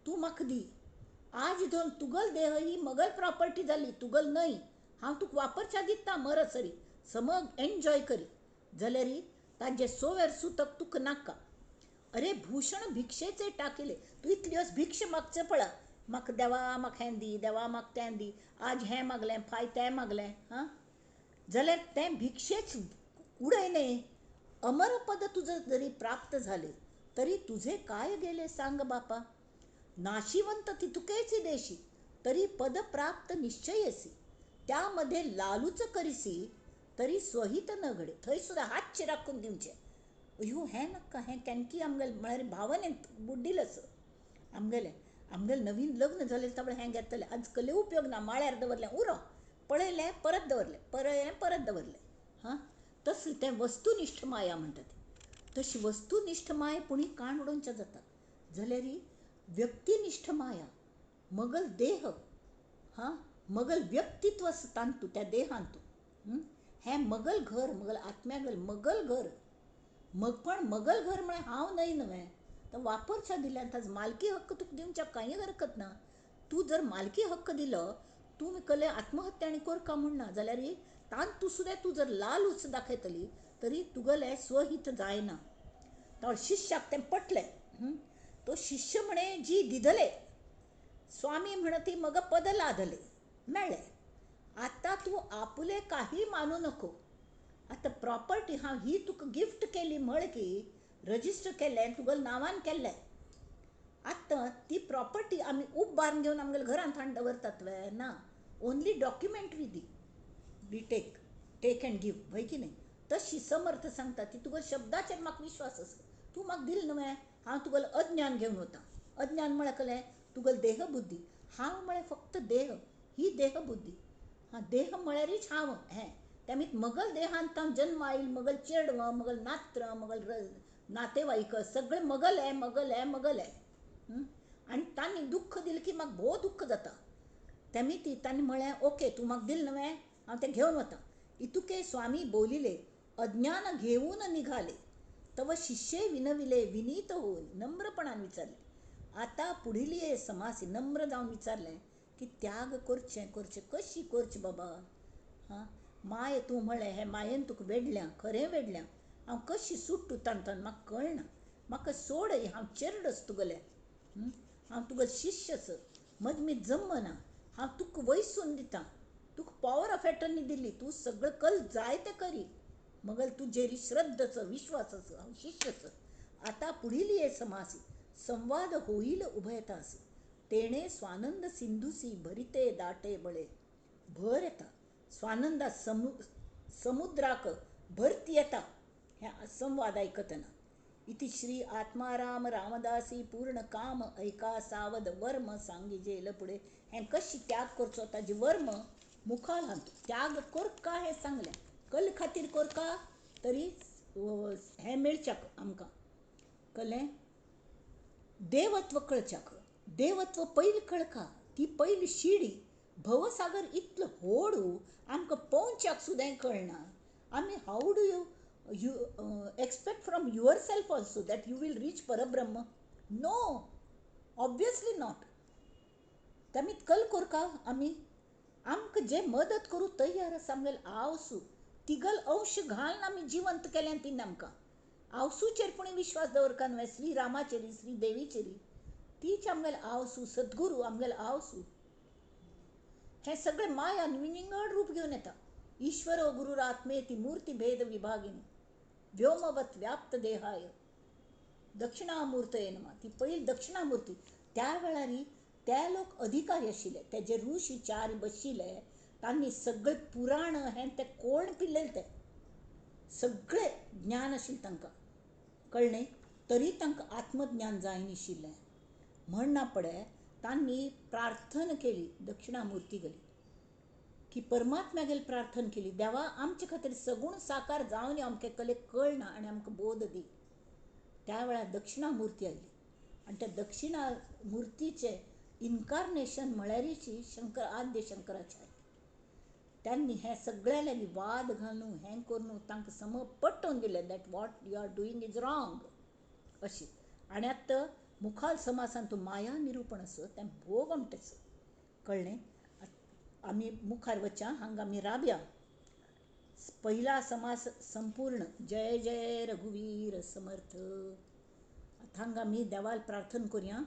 तूं म्हाका दी. आज दोन तुगेल देह ही म्हगेल प्रॉपर्टी जाली, तुगेल न्हय. हांव तुका वापरच्या दिता मरसरी, समग एन्जॉय करी. जाल्यार ताजे सोवेर सुतक तुका नाका. अरे भूषण भिक्षेचे टाकिले, तूं इतले दिवस भिक्ष मागचें पळा, म्हाका देवा म्हाका हें दी, देवा म्हाका तें दी, आज हें मागलें फाय तें मागलें. हां जाल्यार तें भिक्षेच उडयले. अमरपद तुझं जरी प्राप्त झाले तरी तुझे काय गेले सांग बापा. नाशिवंत तितुकेची देशी, तरी पद प्राप्त निश्चयसी. त्यामध्ये लालूच करिसी, तरी स्वहित न घडे. थंय सुद्धा हातचे राखून दिवचे. अयो हें नाका, हें केनकी आमगेलें म्हळ्यार भावनेंत बुड्डिल असो. आमगेलें नवीन लग्न जालें त्यावेळेस हें घेतलें. आज कले उपयोग ना, माळ्यार दवरलें उरो, पळयलें परत दवरलें, पळयलें परत दवरलें. हां तसलें तें वस्तुनिश्ठ माया म्हणटा ती. तशी वस्तुनिश्ठ माय पुणी काण उडोवचें जाता. जाल्यार व्यक्तिनिश्ठ माया, मगल देह, हां मगल व्यक्तित्व तांतू त्या देहांतू. हें मगल घर, मगल आत्म्यागल मगल घर. पण मगल घर म्हळ्यार हांव न्हय न्हय, तर वापरच्या दिल्यान ताज मालकी हक्क तुका दिवच्या काही हरकत ना. तू जर मालकी हक्क दिलो, तू कले आत्महत्या आनी करका म्हणना जाल्यार तान तू सुद्दां तू जर लालूच दाखयतली तरी तुगेलें स्वहित जायना. तर शिष्याक तें पटलें. तो शिष्य म्हणे जी दिदले स्वामी म्हणती मग पद लादले मेळ्ळे. आता तू आपले काही मानू नको. आता प्रॉपर्टी ही तुका गिफ्ट केली म्हळ की रजिस्टर केल्लें तुगेल्या नांवान केल्लें. आतां ती प्रॉपर्टी आमी बारून घेवन आमगेल्या घरांत हाडून दवरतात वे ना. Only document we take and give भंय की न्ही. तशी समर्थ सांगता ती तुगेल्या शब्दाचेर म्हाका विश्वास आसा. तू म्हाका दिल न्हय, हांव तुगेलें अज्ञान घेवन वता. अज्ञान म्हळ्यार कळ्ळें तुगेली देह बुद्धी. हांव म्हळ्यार फक्त देह, ही देह बुद्धी. देह म्हळ्यारच हांव. तेमीत मगल देहांत हांव जन्म आयल, मगल चेडवं, मगल नात्र, मगल नातेवाईक सगळे मगल आहे. आनी तांणी दुख्ख दिलें की म्हाका भोव दुख्ख जाता. तेमी तांणी म्हळें ओके तू म्हाका दिल न्हय, हांव तें घेवन वता. इतुके स्वामी बोलिले अज्ञान घेऊन निघाले. तव शिष्ये विनविले विनीत होऊन नम्रपणान विचारले. आता पुढील समासी नम्र जावन विचारलें की त्याग करचें कशी करचें बाबा. माय तूं म्हळें हे मायेन तुका वेडल्या, खरें वेडल्या. हांव कशी सुट्टू ताणें म्हाका कळना. म्हाका सोड, हांव चेडूच तुगेलें. हांव तुगेलें शिष्यच. मजमीत जमना. हांव तुका वयसून दितां. तुका पॉवर ऑफ एटर्नी दिल्ली. तूं सगळें कल जाय तें करी. मगल तुजेरी श्रद्धच विश्वास हांव शिष्यच. आता पुढील समासी संवाद होईल उभयतास. तेणे स्वानंद सिंधुसी भरिते दाटे बळे. भर येता स्वानंदा समुद्राक भरती येता ह्या संवाद ऐकतना. इति श्री आत्माराम रामदासी पूर्ण काम ऐका सावध वर्म सांगिजेल पुढे. हें कशी त्याग करचो ताजी वर्म मुखार हाडतो. त्याग करका हें सांगलें. कल खातीर करका तरी हें मेळच्याक आमकां कळ्ळें. देवत्व कळच्याक. देवत्व पयलीं कळका. ती पयली शिडी. भवसागर इतलो व्हडू आमकां पोंवच्याक सुद्दां कळना. आमी how do you expect from yourself also that you will reach परब्रह्म. No, obviously not. तेमीत कल करका आमी. आमकां जे मदत करूं तयार आसा आमगेले आवसू. तिगल अंश घालून आमी जिवंत केलें तिणें आमकां. आवसूचेर पूण विश्वास दवरका न्हय, श्री रामाचेरी श्री देवीचेरी. तीच आमगेले आवसू, सद्गुरू आमगेले आवसू. हें सगळें माया विंगड रूप घेवन येता. ईश्वरो गुरुरात्मेति मूर्ती भेद विभागिनी व्योमवत व्याप्त देहाय दक्षिणामूर्तये नमः. ती पयली दक्षिणामूर्ती. त्या वेळार ते लोक अधिकारी आशिल्ले. ते जे ऋषी चार बशिल्ले तांणी सगळे पुराण हें ते कोण पिल्लेले ते सगळे ज्ञान आशिल्लें तांकां कळ्ळें. तरी तांकां आत्मज्ञान जायनाशिल्लें. म्हणना पडे तांणी प्रार्थना केली दक्षिणामूर्ती गेली की परमात्म्यागेली प्रार्थना केली देवा आमचे खातीर सगूण साकार जावन अमके कले कळना आनी आमकां बोध दी. त्या वेळार दक्षिणामूर्ती आयली आनी त्या दक्षिणामूर्तीचें इन्कारनेशन म्हळ्यारच आद्य शंकराचार्य. त्यांनी हें सगळ्या लागीं वाद घालून हें करून तांकां सम पटोवन दिलें that what you are doing is wrong अशें. आनी आतां मुखाल समासान तूं माया निरूपण आसा तें भोग आमटेच कळ्ळें. आमी मुखार वचा. हांगा आमी राबया. पहिला समास संपूर्ण. जय जय रघुवीर समर्थ. हांगा आमी देवाल प्रार्थना करुया.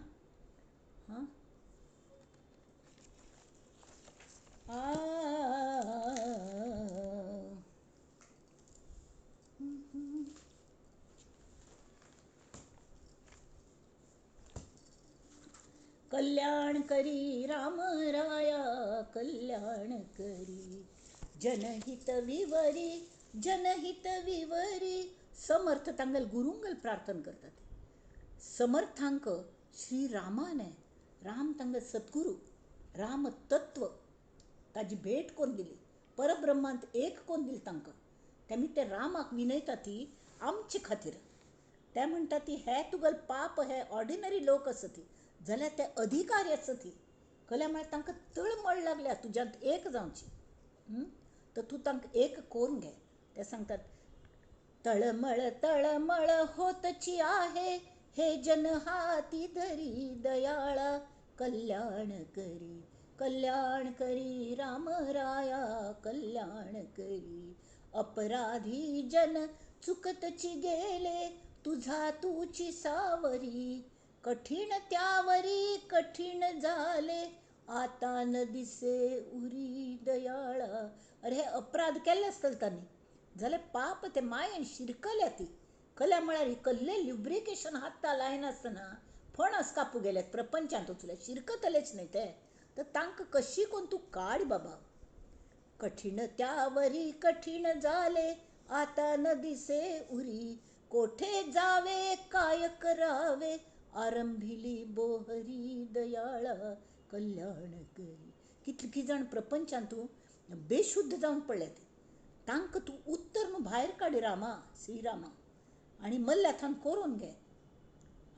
कल्याण करी राम राया कल्याण करी जनहित विवरी. समर्थ तांगेल गुरुंगल प्रार्थना करतात. समर्थांक श्री रामाने राम तांगेल सद्गुरू राम तत्व ताजी भेट कोण दिली. परब्रह्मांत एक कोण दिली तांकां. तेमी ते रामाक विनयता ती आमचे खातीर. ते म्हणटा ती हे तुगेल पाप हे ऑर्डिनरी लोक आसा ती जाल्यार ते अधिकारी आसा ती कळ्ळें. म्हळ्यार तांकां तळमळ लागल्या तुज्यांत एक जावची. तर तूं तांकां एक करून घे. ते सांगतात तळमळ तळमळ होतची आहे हे जन हाती धरी दयाळा कल्याण करी राम राया कल्याण करी. अपराधी जन चुकतची गेले तुझा तूची सावरी. कठीण त्यावरी कठीण झाले आता न दिसे उरी दयाळा. अरे हे अपराध केले असतील त्यांनी झाले पाप ते मायेन शिरकल्या ती कल्या म्हळ्यार कल्ले ल्युब्रिकेशन हाता लायनासतना फणस कापू गेल्यात प्रपंचांत वचूले शिरकतलेच नाही ते तर तांक कशी कोण तू काड बाबा. कठीण त्यावरी कठीण झाले आता न दिसे उरी. कोठे जावे काय करावे आरंभिली बोहरी दयाळा कल्याण करी. कितकी जण प्रपंचांत तू बेशुद्ध जाऊन पडले ते तांक तू उत्तर न्हू भायर काड रामा श्रीरामा आणि मल्ल्याथान करून घे.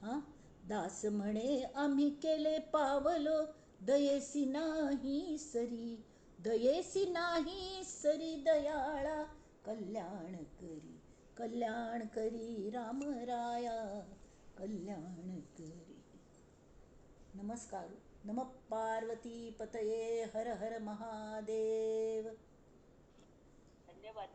हां दास म्हणे आम्ही केले पावलो दयेसी नाही सरी. दयेसी नाही सरी दयाळा कल्याण करी राम राया कल्याण करी. नमस्कार. नम पार्वती पतये हर हर महादेव. धन्यवाद.